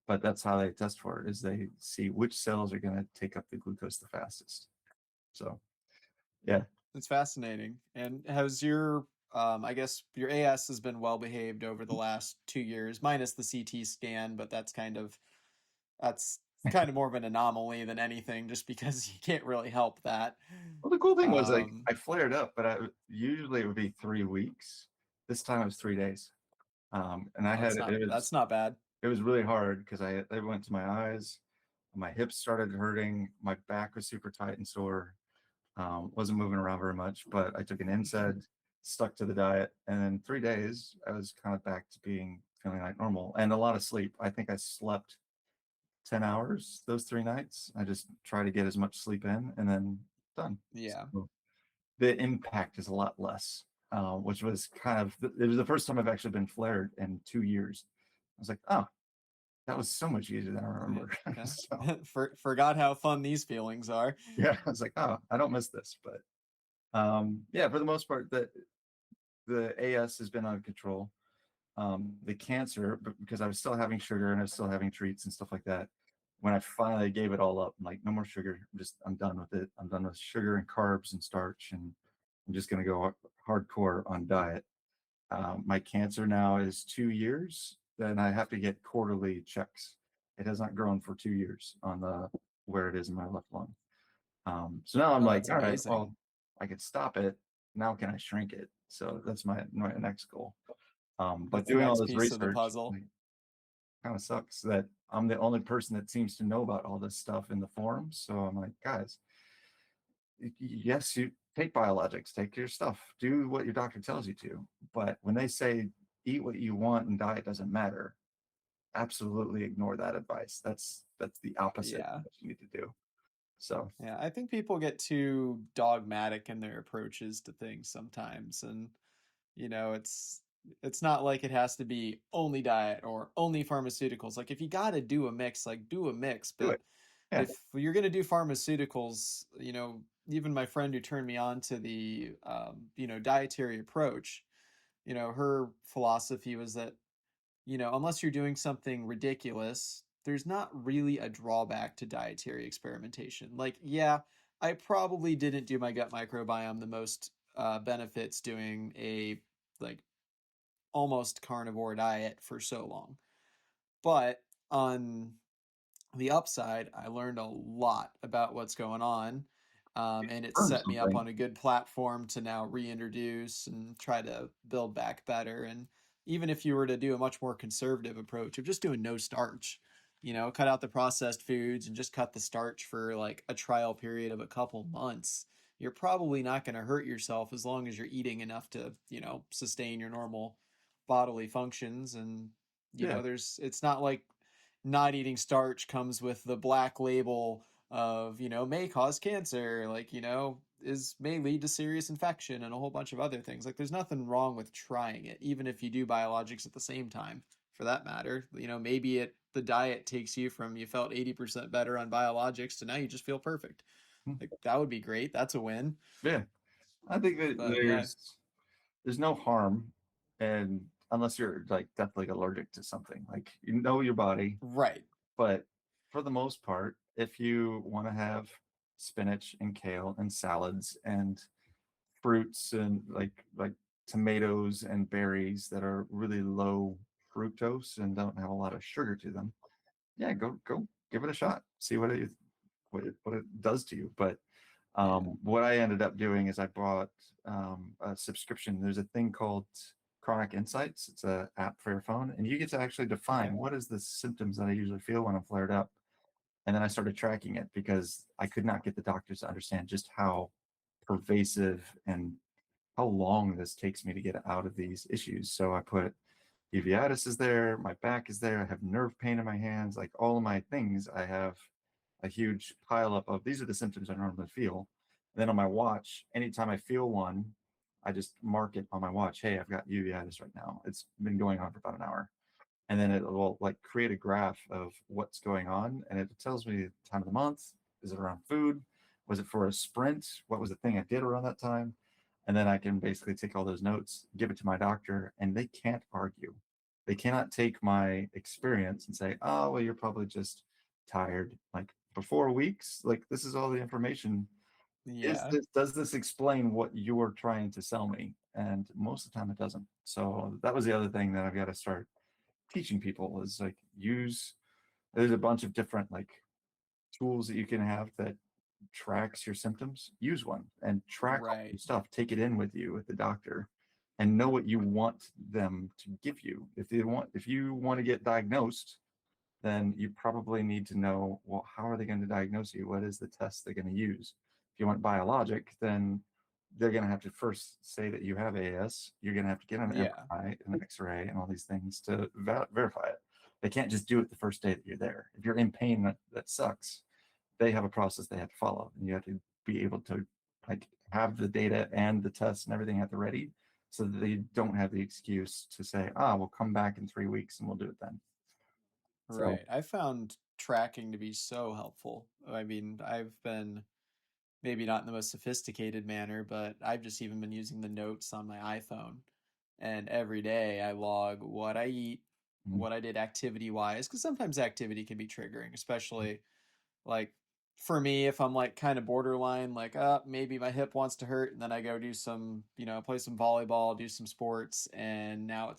but that's how they test for it, is they see which cells are going to take up the glucose the fastest. So yeah. It's fascinating. And has your I guess your AS has been well behaved over the last 2 years, minus the CT scan, but that's kind of more of an anomaly than anything, just because you can't really help that. Well, the cool thing was, like, Um, I flared up, but usually it would be 3 weeks. This time it was 3 days. And I oh, had that's not bad. it was really hard because I went to my eyes, my hips started hurting, my back was super tight and sore. Wasn't moving around very much, but I took an NSAID, stuck to the diet, and in 3 days I was kind of back to feeling like normal, and a lot of sleep. I think I slept 10 hours those 3 nights. I just try to get as much sleep in, and then done. Yeah. So the impact is a lot less, which was kind of it was the first time I've actually been flared in 2 years. I was like, oh, that was so much easier than I Yeah. remember. So Yeah. Forgot how fun these feelings are. yeah, I was like, oh, I don't miss this. But yeah, for the most part, the AS has been under control. The cancer, because I was still having sugar and I was still having treats and stuff like that. When I finally gave it all up, I'm like, no more sugar. I'm done with it. I'm done with sugar and carbs and starch, and I'm just gonna go hardcore on diet. My cancer now is 2 years. Then I have to get quarterly checks. It has not grown for 2 years on the where it is in my left lung. So now I'm Oh, like, that's all right, amazing. well, I could stop it. Now can I shrink it? So that's my next goal. But That's the doing all next this piece of the research, puzzle. like, kind of sucks that I'm the only person that seems to know about all this stuff in the forums. So I'm like, guys, yes, you take biologics, take your stuff, do what your doctor tells you to. But when they say eat what you want and diet doesn't matter, absolutely ignore that advice. That's the opposite of Yeah. what you need to do. So Yeah, I think people get too dogmatic in their approaches to things sometimes, and it's not like it has to be only diet or only pharmaceuticals. Like if you got to do a mix, like do a mix, do but it. Yeah. if you're going to do pharmaceuticals, even my friend who turned me on to the dietary approach, her philosophy was that unless you're doing something ridiculous, there's not really a drawback to dietary experimentation. Like, yeah, I probably didn't do my gut microbiome the most benefits doing a like almost carnivore diet for so long. But on the upside, I learned a lot about what's going on. And it Learn set me up something. on a good platform to now reintroduce and try to build back better. And even if you were to do a much more conservative approach of just doing no starch, cut out the processed foods and just cut the starch for like a trial period of a couple months, you're probably not going to hurt yourself as long as you're eating enough to, sustain your normal bodily functions. And, Yeah. it's not like not eating starch comes with the black label of may cause cancer, like is may lead to serious infection and a whole bunch of other things. Like there's nothing wrong with trying it, even if you do biologics at the same time, for that matter. Maybe the diet takes you from you felt 80% better on biologics to now you just feel perfect. Hmm. Like that would be great. That's a win. Yeah. I think that But yeah. there's no harm, and unless you're like definitely allergic to something, like you know your body. Right. But for the most part, if you want to have spinach and kale and salads and fruits and like tomatoes and berries that are really low fructose and don't have a lot of sugar to them, yeah, go give it a shot. See what it does to you. But Yeah. what I ended up doing is I bought a subscription. There's a thing called Chronic Insights. It's an app for your phone, and you get to actually Okay. define what is the symptoms that I usually feel when I'm flared up. And then I started tracking it because I could not get the doctors to understand just how pervasive and how long this takes me to get out of these issues. So I put uveitis is there, my back is there, I have nerve pain in my hands, like all of my things. I have a huge pile up of these are the symptoms I normally feel. And then on my watch, anytime I feel one, I just mark it on my watch. Hey, I've got uveitis right now. It's been going on for about an hour. And then it will like create a graph of what's going on. And it tells me the time of the month. Is it around food? Was it for a sprint? What was the thing I did around that time? And then I can basically take all those notes, give it to my doctor, and they can't argue. They cannot take my experience and say, oh, well, you're probably just tired. Like for 4 weeks, like this is all the information. Yeah. Does this explain what you're trying to sell me? And most of the time it doesn't. So that was the other thing that I've got to start teaching people is like there's a bunch of different like tools that you can have that tracks your symptoms. Use one and track all Right. your stuff. Take it in with you with the doctor and know what you want them to give you. If you want to get diagnosed, then you probably need to know, well, how are they going to diagnose you? What is the test they're going to use? If you want biologic, then they're going to have to first say that you have AS. You're going to have to get an Yeah. MRI, an X-ray, and all these things to verify it. They can't just do it the first day that you're there. If you're in pain, that sucks. They have a process they have to follow, and you have to be able to like have the data and the tests and everything at the ready, so that they don't have the excuse to say, we'll come back in 3 weeks and we'll do it then. So, Right. I found tracking to be so helpful. I mean, I've been maybe not in the most sophisticated manner, but I've just even been using the notes on my iPhone. And every day I log what I eat, mm, what I did activity wise, because sometimes activity can be triggering, especially like for me, if I'm like kind of borderline, like, maybe my hip wants to hurt, and then I go do some, play some volleyball, do some sports, and now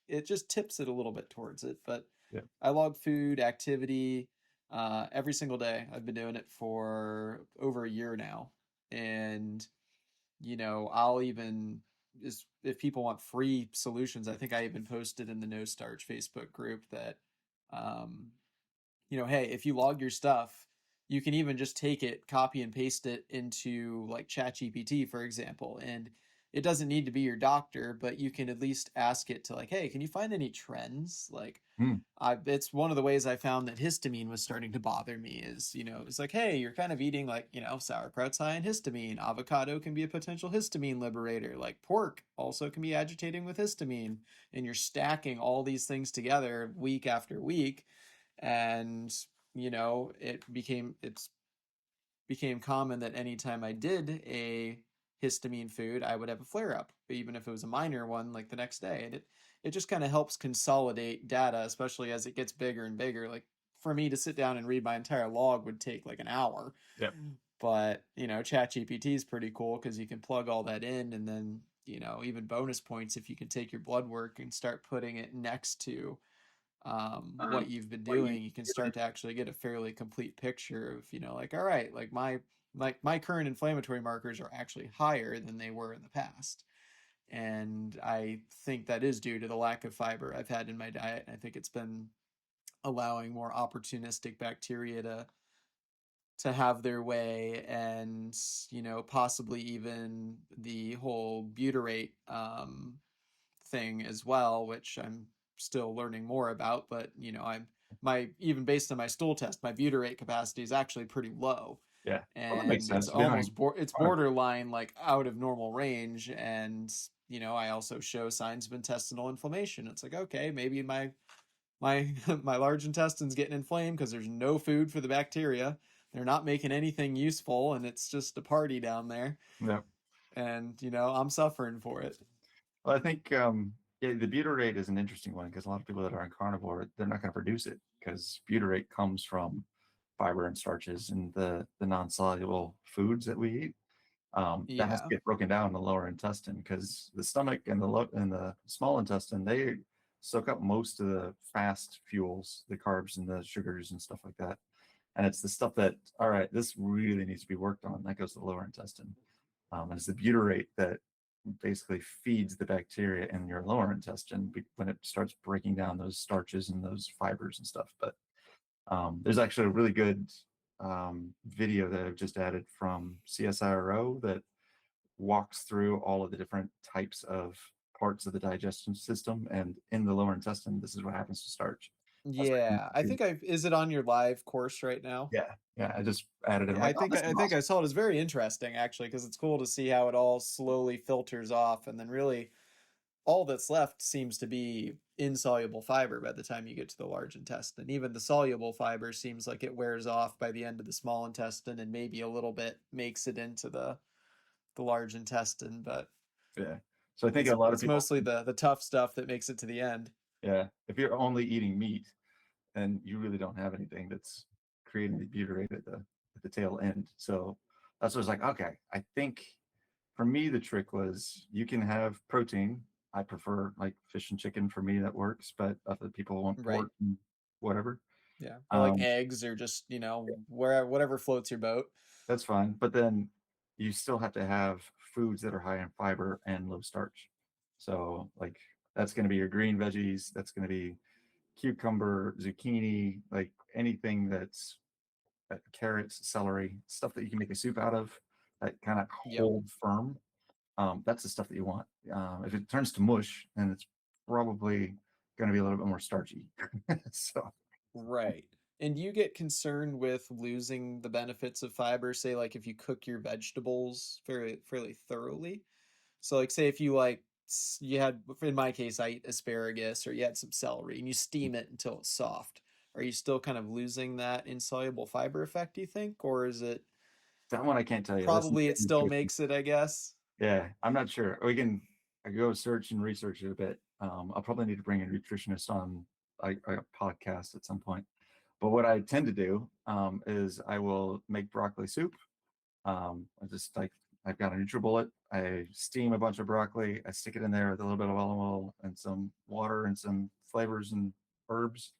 it just tips it a little bit towards it. But yeah. I log food, activity, every single day. I've been doing it for over a year now. And, I'll even just if people want free solutions, I think I even posted in the No Starch Facebook group that um, hey, if you log your stuff, you can even just take it, copy and paste it into like ChatGPT, for example. And it doesn't need to be your doctor, but you can at least ask it to like, hey, can you find any trends? Like, Mm, it's one of the ways I found that histamine was starting to bother me is, it's like, hey, you're kind of eating like, sauerkraut's high in histamine. Avocado can be a potential histamine liberator. Like pork also can be agitating with histamine. And you're stacking all these things together week after week, and it's became common that anytime I did a histamine food, I would have a flare up, even if it was a minor one, like the next day. And it just kind of helps consolidate data, especially as it gets bigger and bigger. Like for me to sit down and read my entire log would take like an hour. yeah. But ChatGPT is pretty cool because you can plug all that in, and then even bonus points if you can take your blood work and start putting it next to what you've been What you doing. You can start to actually get a fairly complete picture of, like, all right, like my current inflammatory markers are actually higher than they were in the past. And I think that is due to the lack of fiber I've had in my diet. I think it's been allowing more opportunistic bacteria to have their way, and possibly even the whole butyrate thing as well, which I'm still learning more about. But I'm my even based on my stool test, my butyrate capacity is actually pretty low, Yeah. Well, that makes and it's sense. We don't almost it's have borderline like out of normal range. And I also show signs of intestinal inflammation. It's like, okay, maybe my my large intestine's getting inflamed because there's no food for the bacteria. They're not making anything useful, and it's just a party down there. yeah. And I'm suffering for it. Well, I think yeah, the butyrate is an interesting one because a lot of people that are on carnivore, they're not going to produce it because butyrate comes from fiber and starches and the non-soluble foods that we eat. That has to Yeah. get broken down in the lower intestine because the stomach and the small intestine, they soak up most of the fast fuels, the carbs and the sugars and stuff like that. And it's the stuff that, all right, this really needs to be worked on. That goes to the lower intestine. And it's the butyrate that basically feeds the bacteria in your lower intestine when it starts breaking down those starches and those fibers and stuff. But there's actually a really good video that I've just added from CSIRO that walks through all of the different types of parts of the digestion system. And in the lower intestine, this is what happens to starch. That's Yeah, I think is it on your live course right now? yeah, yeah. I just added it. I'm Yeah, I like, oh, think this is I think awesome. I saw it as very interesting actually, because it's cool to see how it all slowly filters off, and then really all that's left seems to be insoluble fiber by the time you get to the large intestine. Even the soluble fiber seems like it wears off by the end of the small intestine, and maybe a little bit makes it into the large intestine, but Yeah. So I think it's a lot of it's people mostly the tough stuff that makes it to the end. Yeah. If you're only eating meat, then you really don't have anything that's creating the butyrate at the tail end. So that's what I was like, okay, I think for me the trick was you can have protein. I prefer like fish and chicken for me that works, but other people want Right. pork and whatever. Yeah. Or like Um, eggs or just, whatever floats your boat. that's fine. But then you still have to have foods that are high in fiber and low starch. So like that's going to be your green veggies. That's going to be cucumber, zucchini, like anything that's carrots, celery, stuff that you can make a soup out of that kind of Yep. hold firm. That's the stuff that you want. If it turns to mush, then it's probably going to be a little bit more starchy. So Right. And do you get concerned with losing the benefits of fiber, say like if you cook your vegetables fairly thoroughly? So like say if you you had, in my case I eat asparagus, or you had some celery and you steam it until it's soft. Are you still kind of losing that insoluble fiber effect, do you think? Or is it that one I can't tell you. That's probably it still makes it, I guess? yeah, I'm not sure. I can go search and research it a bit. I'll probably need to bring a nutritionist on a podcast at some point. But what I tend to do is I will make broccoli soup. I just like I've got a NutriBullet. I steam a bunch of broccoli. I stick it in there with a little bit of olive oil and some water and some flavors and herbs.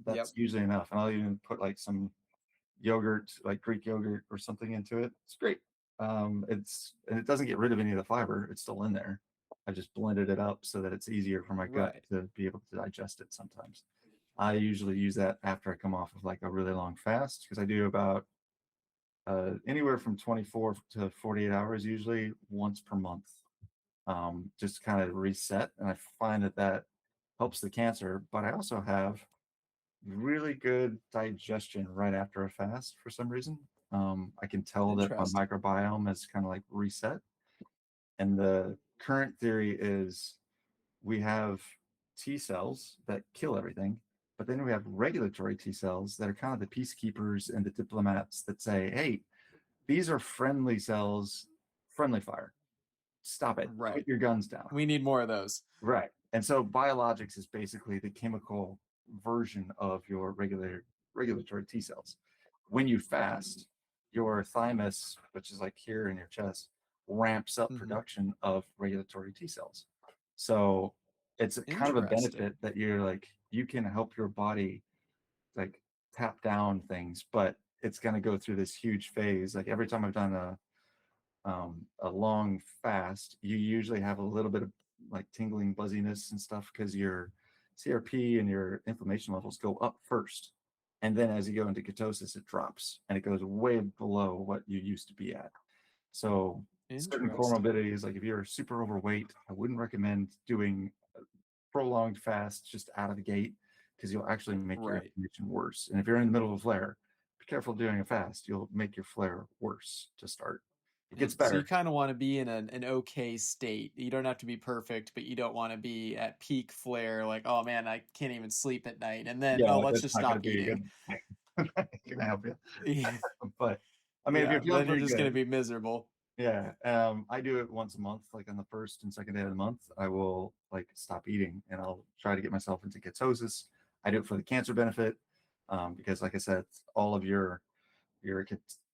That's Yep. usually enough. And I'll even put like some yogurt, like Greek yogurt or something into it. It's great. And it doesn't get rid of any of the fiber. It's still in there. I just blended it up so that it's easier for my gut Right. to be able to digest it sometimes. I usually use that after I come off of like a really long fast because I do about anywhere from 24 to 48 hours, usually once per month, just kind of reset. And I find that that helps the cancer, but I also have really good digestion right after a fast for some reason. I can tell that my Interesting. microbiome is kind of like reset. And the current theory is we have T cells that kill everything, but then we have regulatory T cells that are kind of the peacekeepers and the diplomats that say, hey, these are friendly cells, friendly fire. Stop it. Put Right. your guns down. We need more of those. Right. And so biologics is basically the chemical version of your regulatory T cells. When you fast, your thymus, which is like here in your chest, ramps up Hmm. production of regulatory T cells. So it's a kind of a benefit Interesting. that you're like, you can help your body like tap down things, but it's going to go through this huge phase. Like every time I've done a long fast, you usually have a little bit of like tingling, buzziness and stuff because your CRP and your inflammation levels go up first. And then as you go into ketosis, it drops and it goes way below what you used to be at. So certain Interesting. comorbidities, like if you're super overweight, I wouldn't recommend doing prolonged fast just out of the gate because you'll actually make your Right. inflammation worse. And if you're in the middle of a flare, be careful doing a fast. You'll make your flare worse to start. It gets So you better. kind of want to be in an okay state. You don't have to be perfect, but you don't want to be at peak flare, like, oh man, I can't even sleep at night. And then, Yeah, oh, let's that's just not going stop to be a eating. good Can I help you? Yeah, But I mean, if you're yeah, feeling then you're pretty just going to good, be miserable. yeah. I do it once a month, like on the first and second day of the month. I will like stop eating and I'll try to get myself into ketosis. I do it for the cancer benefit, because, like I said, all of your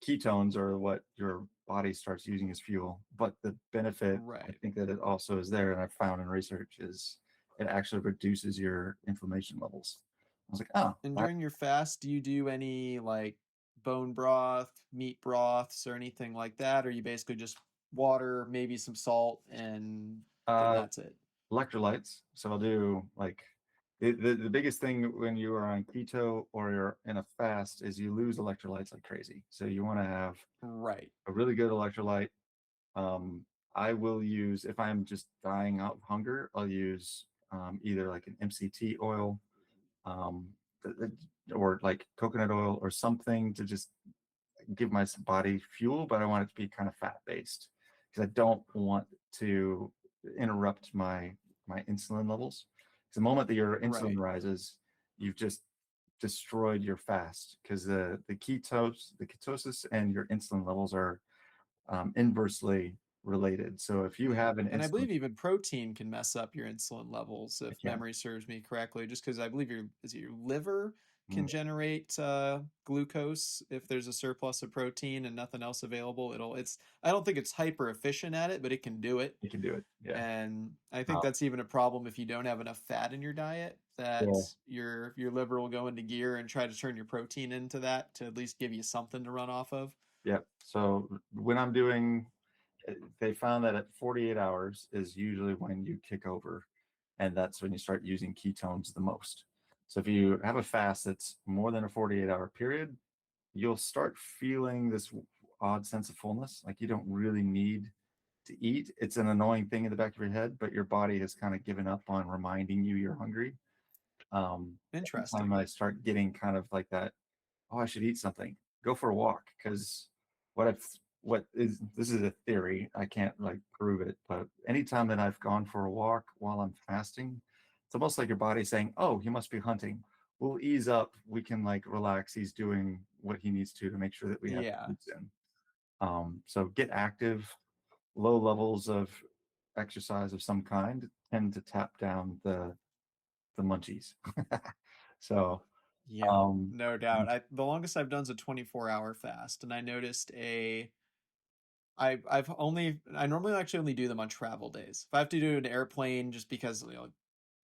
ketones are what your body starts using as fuel. But the benefit, I Right. think that it also is there, and I've found in research, is it actually reduces your inflammation levels. I was like, oh, And that, during your fast, do you do any like bone broth, meat broths, or anything like that? Or you basically just water, maybe some salt, and then uh, that's it? electrolytes. So I'll do like the biggest thing when you are on keto or you're in a fast is you lose electrolytes like crazy. So you want to have Right. a really good electrolyte. Um, I will use, if I'm just dying out of hunger, I'll use either like an MCT oil, um, or like coconut oil or something to just give my body fuel, but I want it to be kind of fat based because I don't want to interrupt my insulin levels. Because the moment that your insulin Right. rises, you've just destroyed your fast because the ketosis and your insulin levels are inversely related. So if you Yeah. have an And I insulin, believe even protein can mess up your insulin levels it if can. memory serves me correctly, just because I believe your liver Mm, can generate glucose if there's a surplus of protein and nothing else available. I don't think it's hyper efficient at it, but it can do it. you can do it. Yeah. And I think Uh, that's even a problem if you don't have enough fat in your diet, that yeah. your liver will go into gear and try to turn your protein into that to at least give you something to run off of. Yeah. So when I'm doing, they found that at 48 hours is usually when you kick over, and that's when you start using ketones the most. So if you have a fast that's more than a 48-hour period, you'll start feeling this odd sense of fullness. Like you don't really need to eat. It's an annoying thing in the back of your head, but your body has kind of given up on reminding you you're hungry. Um, Anytime Interesting. I start getting kind of like that, oh, I should eat something, go for a walk. Because what I've, what is, this is a theory, I can't like prove it, but anytime that I've gone for a walk while I'm fasting, it's almost like your body saying, oh, he must be hunting. We'll ease up. We can like relax. He's doing what he needs to make sure that we have Yeah. food in. So get active. Low levels of exercise of some kind tend to tap down the munchies. So Yeah, um, no doubt. The longest I've done is a 24-hour fast, and I noticed I normally actually only do them on travel days. If I have to do an airplane just because,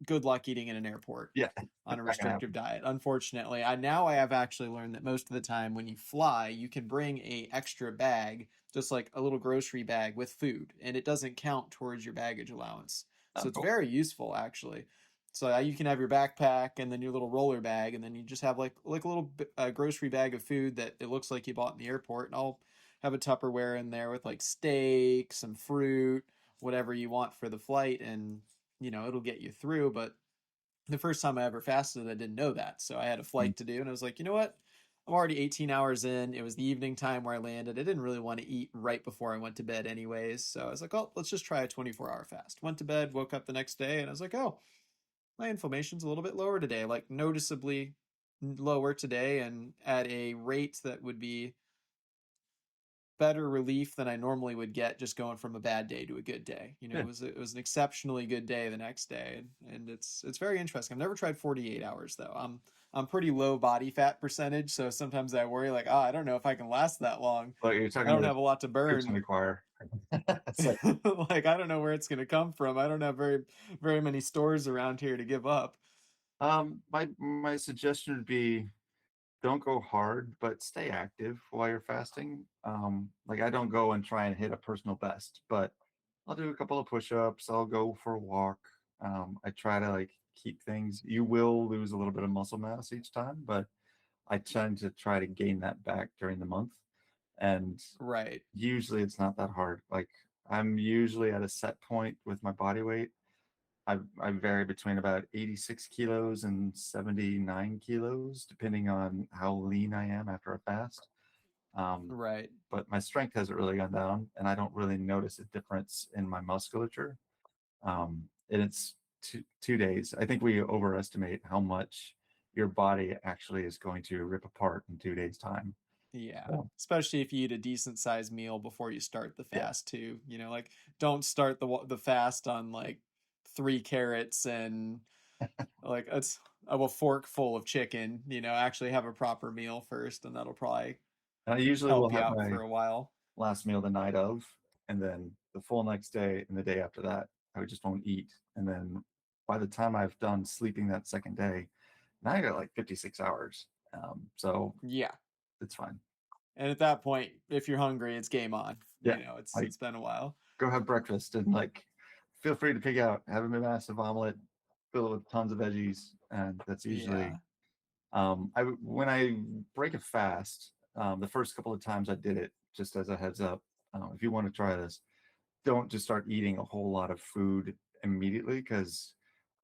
good luck eating in an airport yeah, on a not gonna restrictive happen. diet. Unfortunately, I have actually learned that most of the time when you fly, you can bring a extra bag, just like a little grocery bag with food, and it doesn't count towards your baggage allowance. So Not it's cool. very useful actually. So you can have your backpack and then your little roller bag, and then you just have like a little grocery bag of food that it looks like you bought in the airport. And I'll have a Tupperware in there with like steak, some fruit, whatever you want for the flight, and it'll get you through. But the first time I ever fasted, I didn't know that. So I had a Mm. flight to do, and I was like, you know what? I'm already 18 hours in. It was the evening time where I landed. I didn't really want to eat right before I went to bed, anyways. So I was like, oh, let's just try a 24-hour fast. Went to bed, woke up the next day, and I was like, oh, my inflammation's a little bit lower today, like noticeably lower today, and at a rate that would be better relief than I normally would get just going from a bad day to a good day. Yeah. It was an exceptionally good day the next day, and it's very interesting. I've never tried 48 hours though. I'm pretty low body fat percentage, so sometimes I worry like, I don't know if I can last that long. Well, you're I talking don't to have a lot to the preaching burn. to the choir. It's like, Like I don't know where it's going to come from. I don't have very many stores around here to give up. my suggestion would be don't go hard, but stay active while you're fasting. Like I don't go and try and hit a personal best, but I'll do a couple of push-ups. I'll go for a walk. I try to like keep things. You will lose a little bit of muscle mass each time, but I tend to try to gain that back during the month. And Right. usually it's not that hard. Like I'm usually at a set point with my body weight. I vary between about 86 kilos and 79 kilos, depending on how lean I am after a fast. Um, Right. but my strength hasn't really gone down, and I don't really notice a difference in my musculature. And it's 2 days. I think we overestimate how much your body actually is going to rip apart in 2 days' time. Yeah, So, especially if you eat a decent sized meal before you start the yeah. fast too. Like don't start the fast on like 3 carrots and like it's a fork full of chicken. Actually have a proper meal first, and that'll probably And I usually will help you have out my for a while. last meal the night of, and then the full next day and the day after that, I just won't eat. And then by the time I've done sleeping that second day, now I got like 56 hours. So Yeah, it's fine. and at that point, if you're hungry, it's game on. Yeah. Like It's been a while. go have breakfast and like feel free to pick out, have a massive omelet, fill it with tons of veggies. And that's usually, Yeah, when I break a fast, the first couple of times I did it, just as a heads up, if you want to try this, don't just start eating a whole lot of food immediately because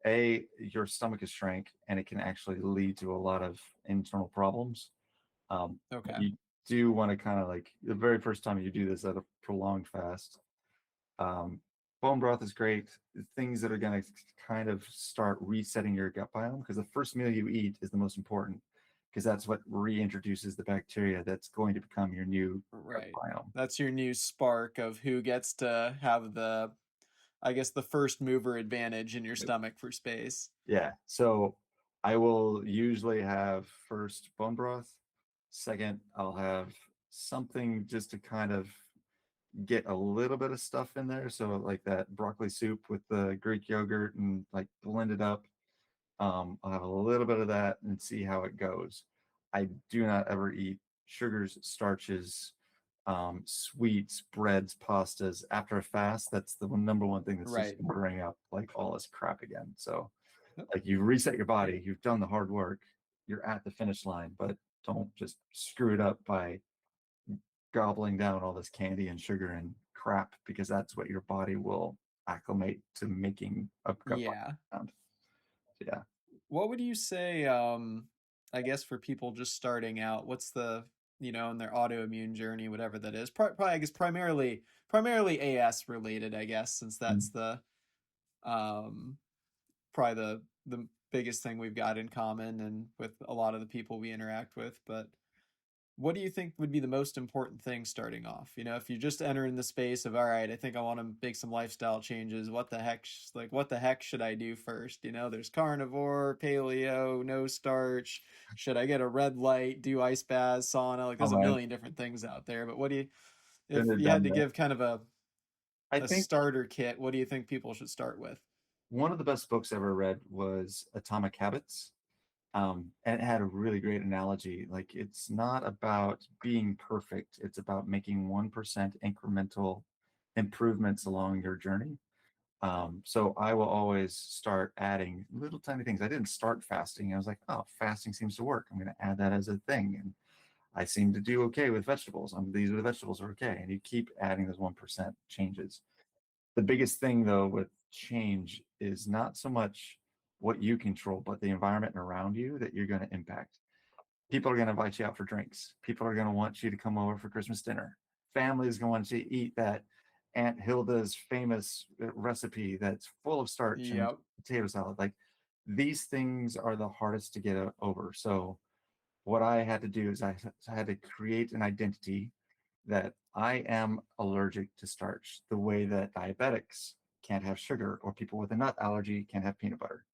your stomach is shrank and it can actually lead to a lot of internal problems. But okay, you do want to kind of like the very first time you do this at a prolonged fast, um, bone broth is great. Things that are going to kind of start resetting your gut biome because the first meal you eat is the most important. because that's what reintroduces the bacteria that's going to become your new Right. biome. That's your new spark of who gets to have the, I guess, the first mover advantage in your stomach for space. Yeah. So I will usually have first bone broth. Second, I'll have something just to kind of get a little bit of stuff in there. So like that broccoli soup with the Greek yogurt and like blend it up. I'll have a little bit of that and see how it goes. I do not ever eat sugars, starches, sweets, breads, pastas after a fast. That's the number one thing that's just Right. going to bring up like all this crap again. So Yep. like you reset your It, body, you've done the hard work, you're at the finish line, but don't just screw it up by gobbling down all this candy and sugar and crap because that's what your body will acclimate to making a gut yeah. sound. So, yeah. What would you say, I guess for people just starting out, what's the, in their autoimmune journey, whatever that is, probably, I guess primarily AS related, I guess, since that's um, probably the biggest thing we've got in common and with a lot of the people we interact with. But what do you think would be the most important thing starting off? If you just enter in the space of, all right, I think I want to make some lifestyle changes. What the heck should I do first? There's carnivore, paleo, no starch. Should I get a red light, do ice baths, sauna? Like Oh there's a man, million different things out there. But what do you, if been there, you had done to that. give kind of I a think starter kit, what do you think people should start with? one of the best books I ever read was Atomic Habits. And it had a really great analogy. Like it's not about being perfect, it's about making 1% incremental improvements along your journey. So I will always start adding little tiny things. I didn't start fasting. I was like, oh, fasting seems to work. I'm going to add that as a thing. And I seem to do okay with vegetables. These are the vegetables are okay. And you keep adding those 1% changes. The biggest thing though with change is not so much what you control, but the environment around you that you're going to impact. People are going to invite you out for drinks. People are going to want you to come over for Christmas dinner. Family is going to want you to eat that Aunt Hilda's famous recipe that's full of starch and Yep. potato salad. Like these things are the hardest to get over. So what I had to do is I had to create an identity that I am allergic to starch, the way that diabetics can't have sugar or people with a nut allergy can't have peanut butter.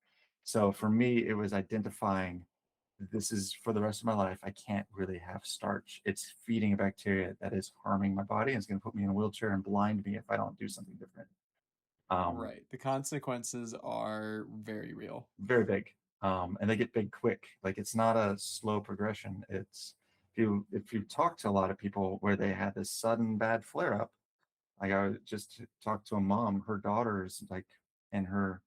So for me, it was identifying this is for the rest of my life. I can't really have starch. It's feeding a bacteria that is harming my body and it's going to put me in a wheelchair and blind me if I don't do something different. Um, Right. The consequences are very real. Very big, and they get big quick. Like it's not a slow progression. It's if you talk to a lot of people where they had this sudden bad flare up. Like I just talked to a mom, her daughter's like in her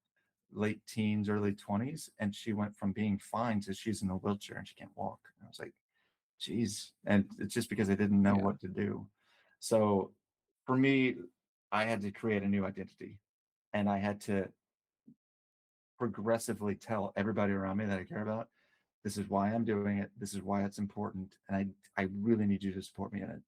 late teens, early 20s, and she went from being fine to she's in a wheelchair and she can't walk. And I was like, geez. And it's just because I didn't know Yeah. what to do. So for me, I had to create a new identity and I had to progressively tell everybody around me that I care about, this is why I'm doing it. This is why it's important. And I really need you to support me in it.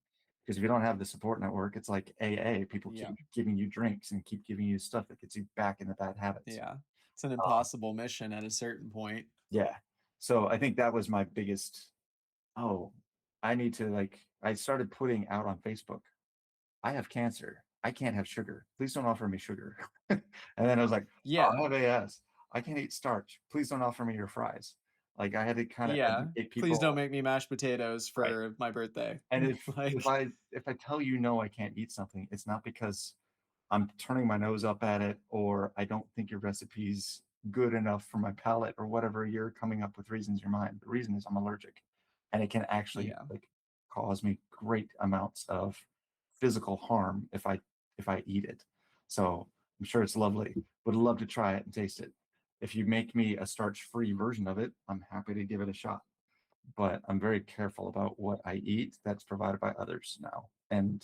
Because if you don't have the support network, it's like AA. People Yeah. keep giving you drinks and keep giving you stuff that gets you back into bad habits. Yeah. It's an Uh, impossible mission at a certain point. yeah. So I think that was my biggest, oh, I need to like, I started putting out on Facebook, I have cancer. I can't have sugar. Please don't offer me sugar. And then I was like, oh, I Yeah. have AS. I can't eat starch. Please don't offer me your fries. Like I had to kind of Yeah. educate Please don't people. make me mashed potatoes Right. for my birthday. And if if Like, I if I tell you no, I can't eat something, it's not because I'm turning my nose up at it or I don't think your recipe's good enough for my palate or whatever you're coming up with reasons in your mind. The reason is I'm allergic. And it can actually yeah. like cause me great amounts of physical harm if I eat it. So I'm sure it's lovely. Would love to try it and taste it. If you make me a starch-free version of it, I'm happy to give it a shot. But I'm very careful about what I eat that's provided by others now. And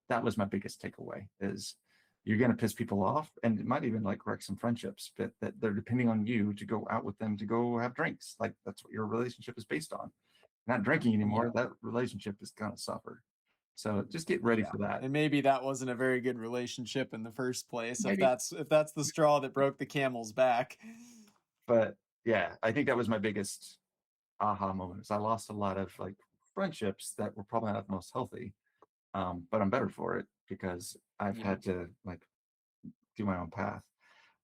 that was my biggest takeaway is you're going to piss people off and it might even like wreck some friendships, but that they're depending on you to go out with them to go have drinks. Like that's what your relationship is based on. Not drinking anymore, Yeah. that relationship is going to suffer. So just get ready Yeah. for that. And maybe that wasn't a very good relationship in the first place Maybe, if that's the straw that broke the camel's back. but yeah, I think that was my biggest aha moments. I lost a lot of like friendships that were probably not the most healthy, but I'm better for it because I've Yeah. had to like do my own path.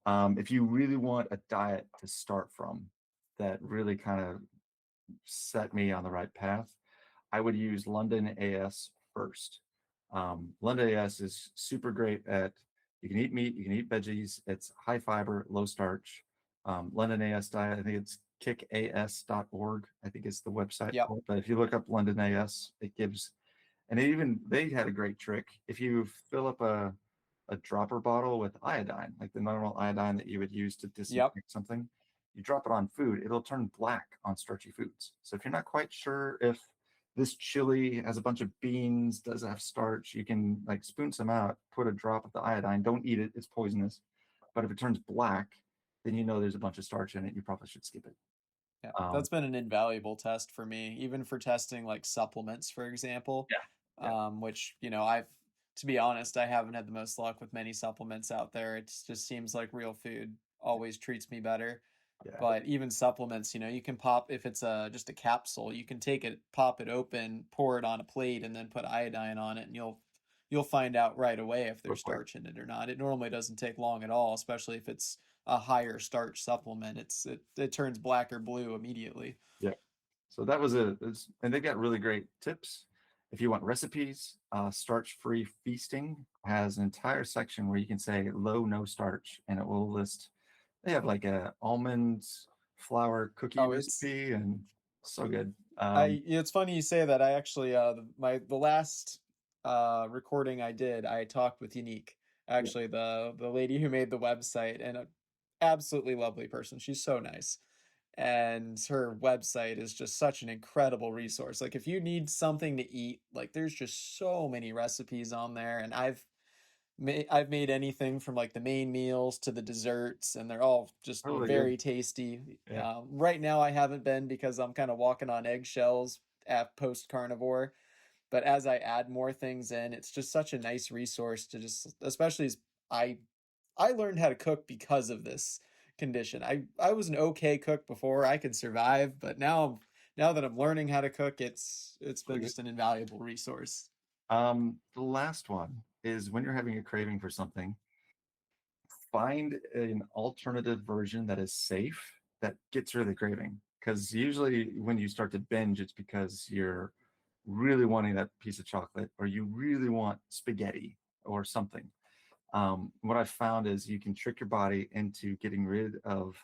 If you really want a diet to start from that really kind of set me on the right path, I would use London AS first. London AS is super great at you can eat meat, you can eat veggies. It's high fiber, low starch. London AS diet, I think it's kickas.org. I think it's the website Yep. for it. But if you look up London AS, it gives, and even they had a great trick. If you fill up a dropper bottle with iodine, like the normal iodine that you would use to Yep. disinfect something, you drop it on food, it'll turn black on starchy foods. So if you're not quite sure if this chili has a bunch of beans, does it have starch, you can like spoon some out, put a drop of the iodine, don't eat it, it's poisonous. But if it turns black, then you know there's a bunch of starch in it, you probably should skip it. Yeah, Um, that's been an invaluable test for me, even for testing like supplements, for example. yeah, yeah, Which, to be honest, I haven't had the most luck with many supplements out there. It just seems like real food always treats me better. yeah. But even supplements, you can pop if it's just a capsule, you can take it, pop it open, pour it on a plate, and then put iodine on it, and you'll find out right away if Real there's quick. starch in it or not. It normally doesn't take long at all, especially if it's a higher starch supplement. It turns black or blue immediately. Yeah. So that was and they got really great tips. If you want recipes, Starch-Free Feasting has an entire section where you can say low, no starch, and it will list. They have like a almond flour cookie Oh, it's recipe, and so good. it's funny you say that. I actually the last recording I did, I talked with Unique, Yeah, actually the lady who made the website, and a absolutely lovely person. She's so nice. And her website is just such an incredible resource. Like if you need something to eat, like there's just so many recipes on there, and I've made anything from like the main meals to the desserts, and they're all just really good. very tasty. Yeah, Right now, I haven't been because I'm kind of walking on eggshells at post carnivore. But as I add more things in, it's just such a nice resource to just, especially as I I learned how to cook because of this condition. I was an okay cook before. I could survive, but now that I'm learning how to cook, it's been really good. just an invaluable resource. The last one is when you're having a craving for something, find an alternative version that is safe that gets rid of the craving. Because usually when you start to binge, it's because you're really wanting that piece of chocolate or you really want spaghetti or something. What I've found is you can trick your body into getting rid of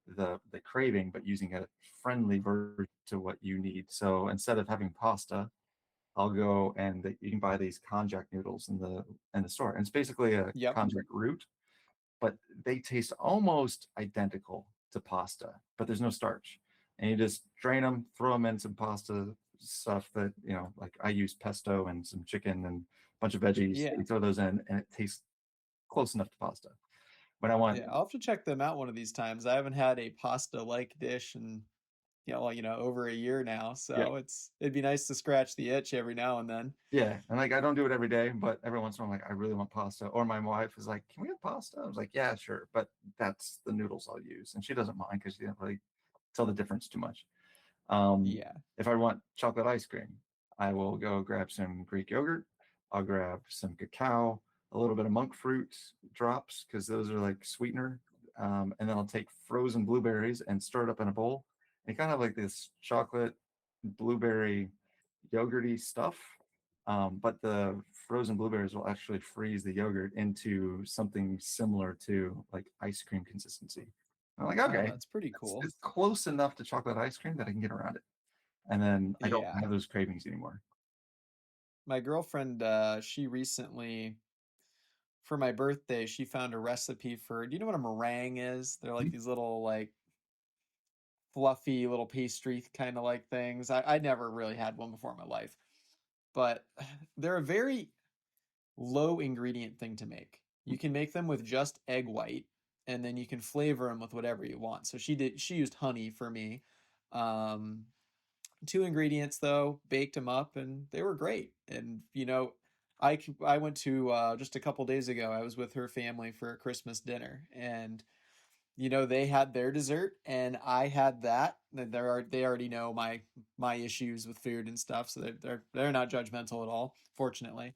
the craving, but using a friendly version to what you need. So instead of having pasta, I'll go and you can buy these konjac noodles in the store. And it's basically a Yep. konjac root, but they taste almost identical to pasta, but there's no starch. And you just drain them, throw them in some pasta stuff that, like I use pesto and some chicken and a bunch of veggies. Yeah. You throw those in and it tastes close enough to pasta. When I want, Yeah. I'll have to check them out one of these times. I haven't had a pasta-like dish in, over a year now, yeah, so it'd be nice to scratch the itch every now and then. yeah. And like I don't do it every day, but every once in a while, I'm like, I really want pasta. Or my wife is like, can we have pasta? I was like, yeah, sure. But that's the noodles I'll use. And she doesn't mind because she doesn't really tell the difference too much. Um, Yeah. if I want chocolate ice cream, I will go grab some Greek yogurt. I'll grab some cacao, a little bit of monk fruit drops because those are like sweetener. And then I'll take frozen blueberries and stir it up in a bowl. And kind of like this chocolate blueberry yogurty stuff. But the frozen blueberries will actually freeze the yogurt into something similar to like ice cream consistency. I'm like, Oh, okay, that's pretty it's, cool. it's close enough to chocolate ice cream that I can get around it. And then I don't Yeah. have those cravings anymore. My girlfriend, she recently, for my birthday, she found a recipe for, do you know what a meringue is? They're like Mhm. these little like fluffy little pastry kind of like things. I never really had one before in my life, but they're a very low ingredient thing to make. You can make them with just egg white, and then you can flavor them with whatever you want. So she used honey for me. Um, two ingredients though, baked them up, and they were great. And I went to just a couple days ago. I was with her family for a Christmas dinner, and they had their dessert and I had that. They already know my issues with food and stuff, so they're not judgmental at all, fortunately.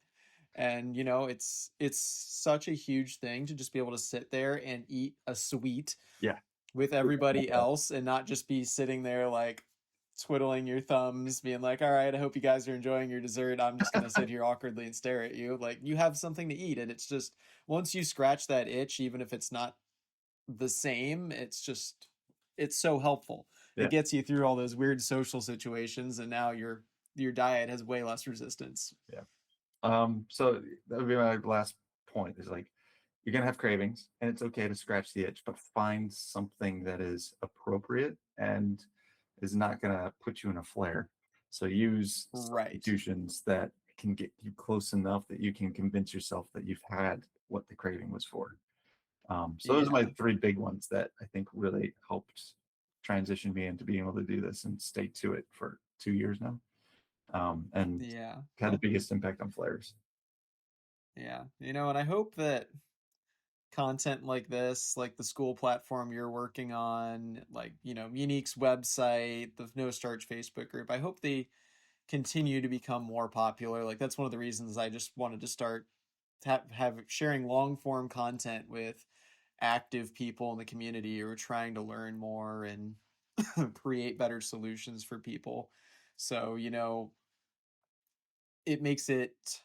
And it's such a huge thing to just be able to sit there and eat a sweet Yeah. with everybody else and not just be sitting there like twiddling your thumbs, being like, all right, I hope you guys are enjoying your dessert. I'm just going to sit here awkwardly and stare at you. Like, you have something to eat. And it's just, once you scratch that itch, even if it's not the same, it's so helpful. It Yeah. gets you through all those weird social situations. And now your diet has way less resistance. Yeah. So that would be my last point is like, you're going to have cravings and it's okay to scratch the itch, but find something that is appropriate and is not going to put you in a flare. So use Right. substitutions that can get you close enough that you can convince yourself that you've had what the craving was for. So those are my Yeah. three big ones that I think really helped transition me into being able to do this and stay to it for 2 years now. And Yeah. had the biggest impact on flares. Yeah. And I hope that content like this, like the school platform you're working on, like, Unique's website, the No Starch Facebook group, I hope they continue to become more popular. Like, that's one of the reasons I just wanted to start have sharing long form content with active people in the community who are trying to learn more and create better solutions for people. So, it makes it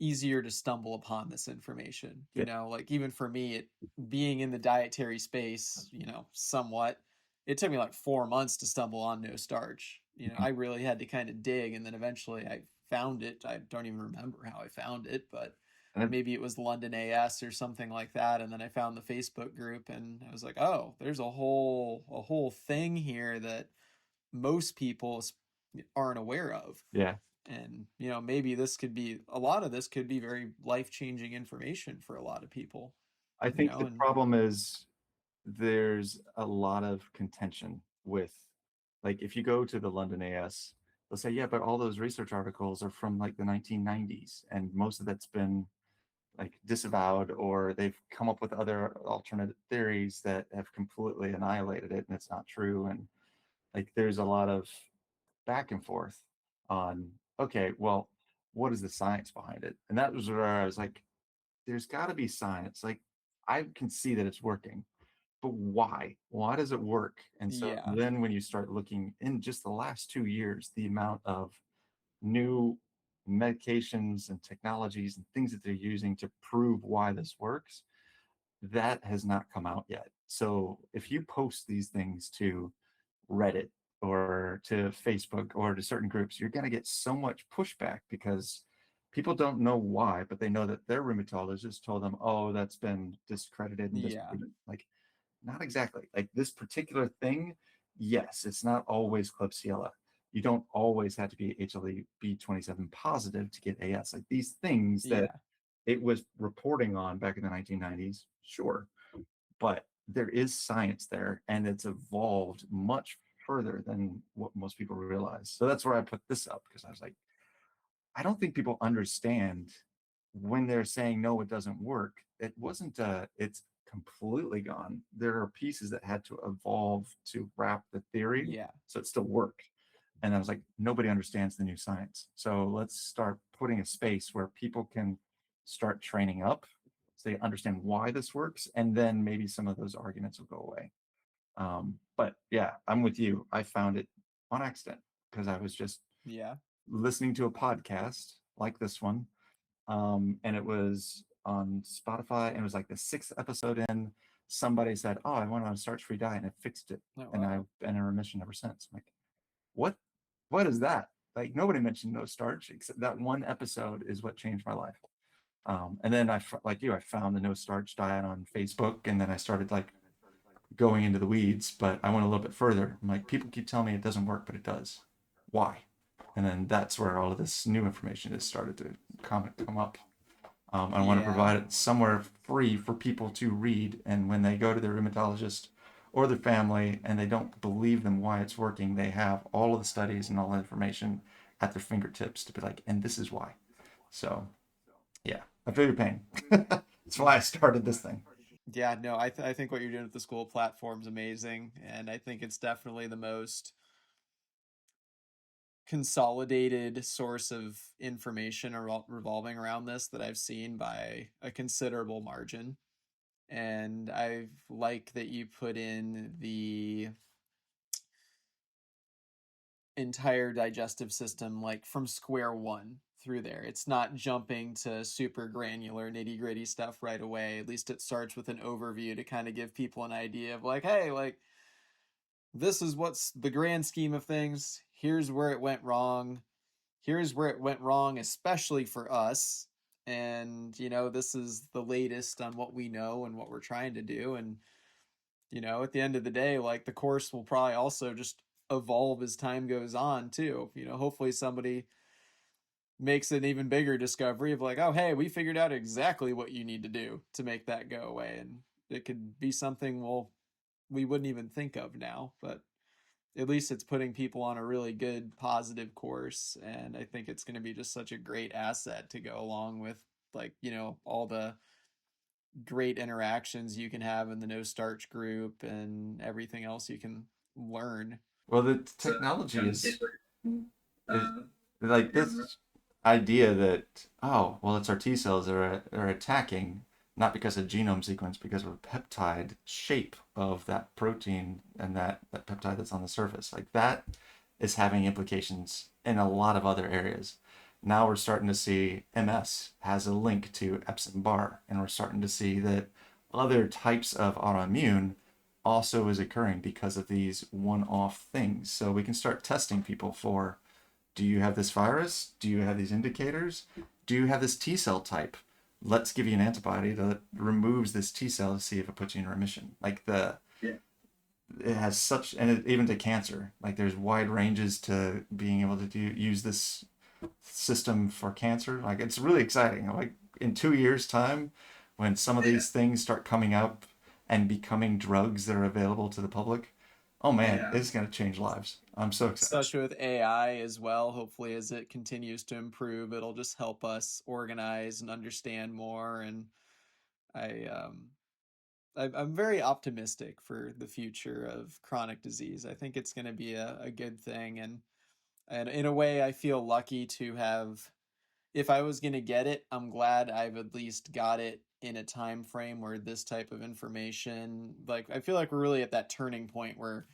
easier to stumble upon this information. Yeah. Like, even for me, being in the dietary space, somewhat, it took me like 4 months to stumble on No Starch. I really had to kind of dig, and then eventually I found it. I don't even remember how I found it, but And maybe it was London AS or something like that. And then I found the Facebook group, and I was like, oh, there's a whole thing here that most people aren't aware of. yeah, And maybe a lot of this could be very life-changing information for a lot of people. I think the And problem is there's a lot of contention with, like, if you go to the London AS, they'll say, yeah, but all those research articles are from like the 1990s, and most of that's been like disavowed, or they've come up with other alternative theories that have completely annihilated it, and it's not true. And like, there's a lot of back and forth on, okay, well, what is the science behind it? And that was where I was like, there's got to be science. Like, I can see that it's working, but why? Why does it work? And so yeah, then when you start looking in just the last 2 years, the amount of new medications and technologies and things that they're using to prove why this works, that has not come out yet. So if you post these things to Reddit or to Facebook or to certain groups, you're going to get so much pushback because people don't know why, but they know that their rheumatologist told them, oh, that's been discredited and yeah, disproven. Like, not exactly. Like, this particular thing, yes, it's not always Klebsiella. You don't always have to be HLA-B27 positive to get AS. Like, these things that yeah, it was reporting on back in the 1990s, sure, but there is science there and it's evolved much further than what most people realize. So that's where I put this up, because I was like, I don't think people understand when they're saying no, it doesn't work. It wasn't it's completely gone. There are pieces that had to evolve to wrap the theory yeah, so it still worked. And I was like, nobody understands the new science. So let's start putting a space where people can start training up so they understand why this works. And then maybe some of those arguments will go away. But yeah, I'm with you. I found it on accident because I was just yeah. listening to a podcast like this one. And it was on Spotify, and it was like the sixth episode in. Somebody said, oh, I went on a starch-free diet and it fixed it. Oh, And wow. I've been in remission ever since. I'm like, what? What is that? Like, nobody mentioned no starch, except that one episode is what changed my life. And then like you, I found the no starch diet on Facebook, and then I started like going into the weeds, but I went a little bit further. I'm like, people keep telling me it doesn't work, but it does. Why? And then that's where all of this new information has started to come up. I want to Yeah, provide it somewhere free for people to read. And when they go to their rheumatologist or their family and they don't believe them why it's working, they have all of the studies and all the information at their fingertips to be like, and this is why. So, yeah, I feel your pain. That's why I started this thing. Yeah, no, I think what you're doing with the school platform is amazing, and I think it's definitely the most consolidated source of information revolving around this that I've seen by a considerable margin. And I like that you put in the entire digestive system like from square one through there. It's not jumping to super granular nitty gritty stuff right away. At least it starts with an overview to kind of give people an idea of like, hey, like this is what's the grand scheme of things. Here's where it went wrong. Here's where it went wrong, especially for us. And, this is the latest on what we know and what we're trying to do. And, at the end of the day, like the course will probably also just evolve as time goes on, too. Hopefully somebody makes an even bigger discovery of like, oh, hey, we figured out exactly what you need to do to make that go away. And it could be something, well, we wouldn't even think of now, but at least it's putting people on a really good positive course, and I think it's going to be just such a great asset to go along with, like, all the great interactions you can have in the no starch group and everything else you can learn. Well, the technology is like this idea that, oh, well, it's our T cells that are attacking not because of genome sequence, because of a peptide shape of that protein and that peptide that's on the surface. Like that is having implications in a lot of other areas. Now we're starting to see MS has a link to Epstein-Barr, and we're starting to see that other types of autoimmune also is occurring because of these one-off things. So we can start testing people for, do you have this virus? Do you have these indicators? Do you have this T cell type? Let's give you an antibody that removes this T cell to see if it puts you in remission. Like it has such, and even to cancer, like there's wide ranges to being able to use this system for cancer. Like it's really exciting. Like in 2 years time, when some of these things start coming up and becoming drugs that are available to the public, oh man, it's going to change lives. I'm so excited. Especially with AI as well. Hopefully, as it continues to improve, it'll just help us organize and understand more. And I, I'm very optimistic for the future of chronic disease. I think it's going to be a good thing, and in a way, I feel lucky to have. If I was going to get it, I'm glad I've at least got it in a time frame where this type of information, like I feel like we're really at that turning point where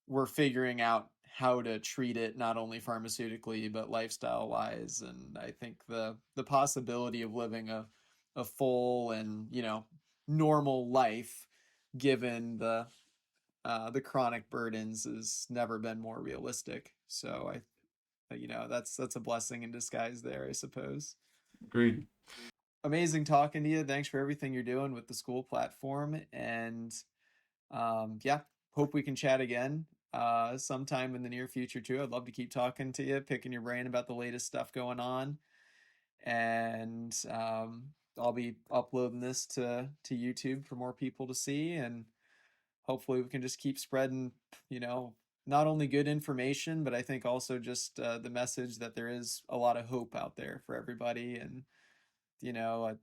we're figuring out how to treat it not only pharmaceutically but lifestyle wise. And I think the possibility of living a full and normal life given the chronic burdens has never been more realistic. So that's a blessing in disguise there, I suppose. Agreed. Amazing talking to you. Thanks for everything you're doing with the school platform. And yeah, hope we can chat again sometime in the near future too. I'd love to keep talking to you, picking your brain about the latest stuff going on. And I'll be uploading this to YouTube for more people to see, and hopefully we can just keep spreading, not only good information, but I think also just the message that there is a lot of hope out there for everybody. And you know, uh,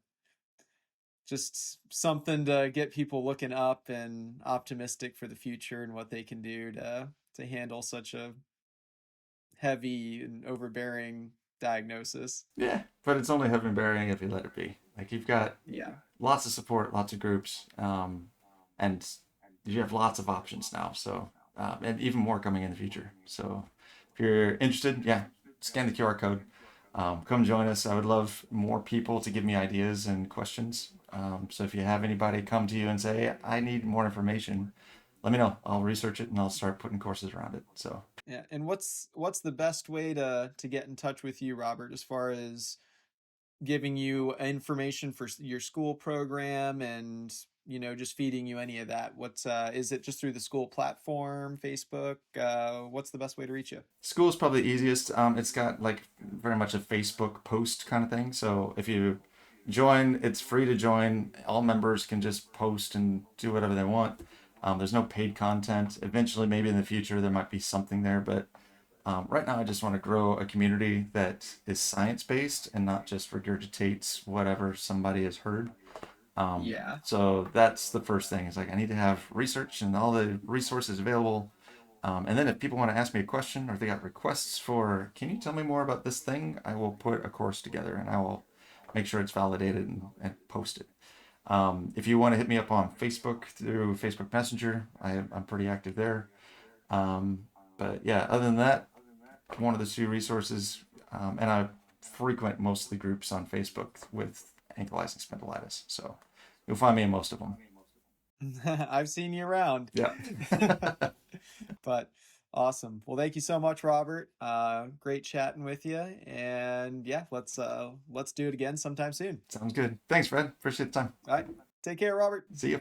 just something to get people looking up and optimistic for the future and what they can do to handle such a heavy and overbearing diagnosis. Yeah, but it's only heaven bearing if you let it be. Like you've got Yeah. lots of support, lots of groups, and you have lots of options now. So, and even more coming in the future. So, if you're interested, yeah, scan the QR code. Come join us. I would love more people to give me ideas and questions. So if you have anybody come to you and say, I need more information, let me know. I'll research it and I'll start putting courses around it. So Yeah. And what's the best way to get in touch with you, Robert, as far as giving you information for your school program and just feeding you any of that? What's is it just through the school platform, Facebook? What's the best way to reach you? school is probably the easiest. It's got like very much a Facebook post kind of thing. So if you join, it's free to join. All members can just post and do whatever they want. There's no paid content. Eventually, maybe in the future, there might be something there. But right now, I just want to grow a community that is science based and not just regurgitates whatever somebody has heard. Yeah. So that's the first thing. Is like I need to have research and all the resources available. And then if people want to ask me a question or if they got requests for, can you tell me more about this thing? I will put a course together and I will make sure it's validated and post it. If you want to hit me up on Facebook through Facebook Messenger, I'm pretty active there. Um, but yeah, other than that, one of the two resources, and I frequent most of the groups on Facebook with ankylosing spondylitis. So you'll find me in most of them. I've seen you around. Yeah. But awesome. Well, thank you so much, Robert. Great chatting with you. And yeah, let's do it again sometime soon. Sounds good. Thanks, Fred. Appreciate the time. All right. Take care, Robert. See you.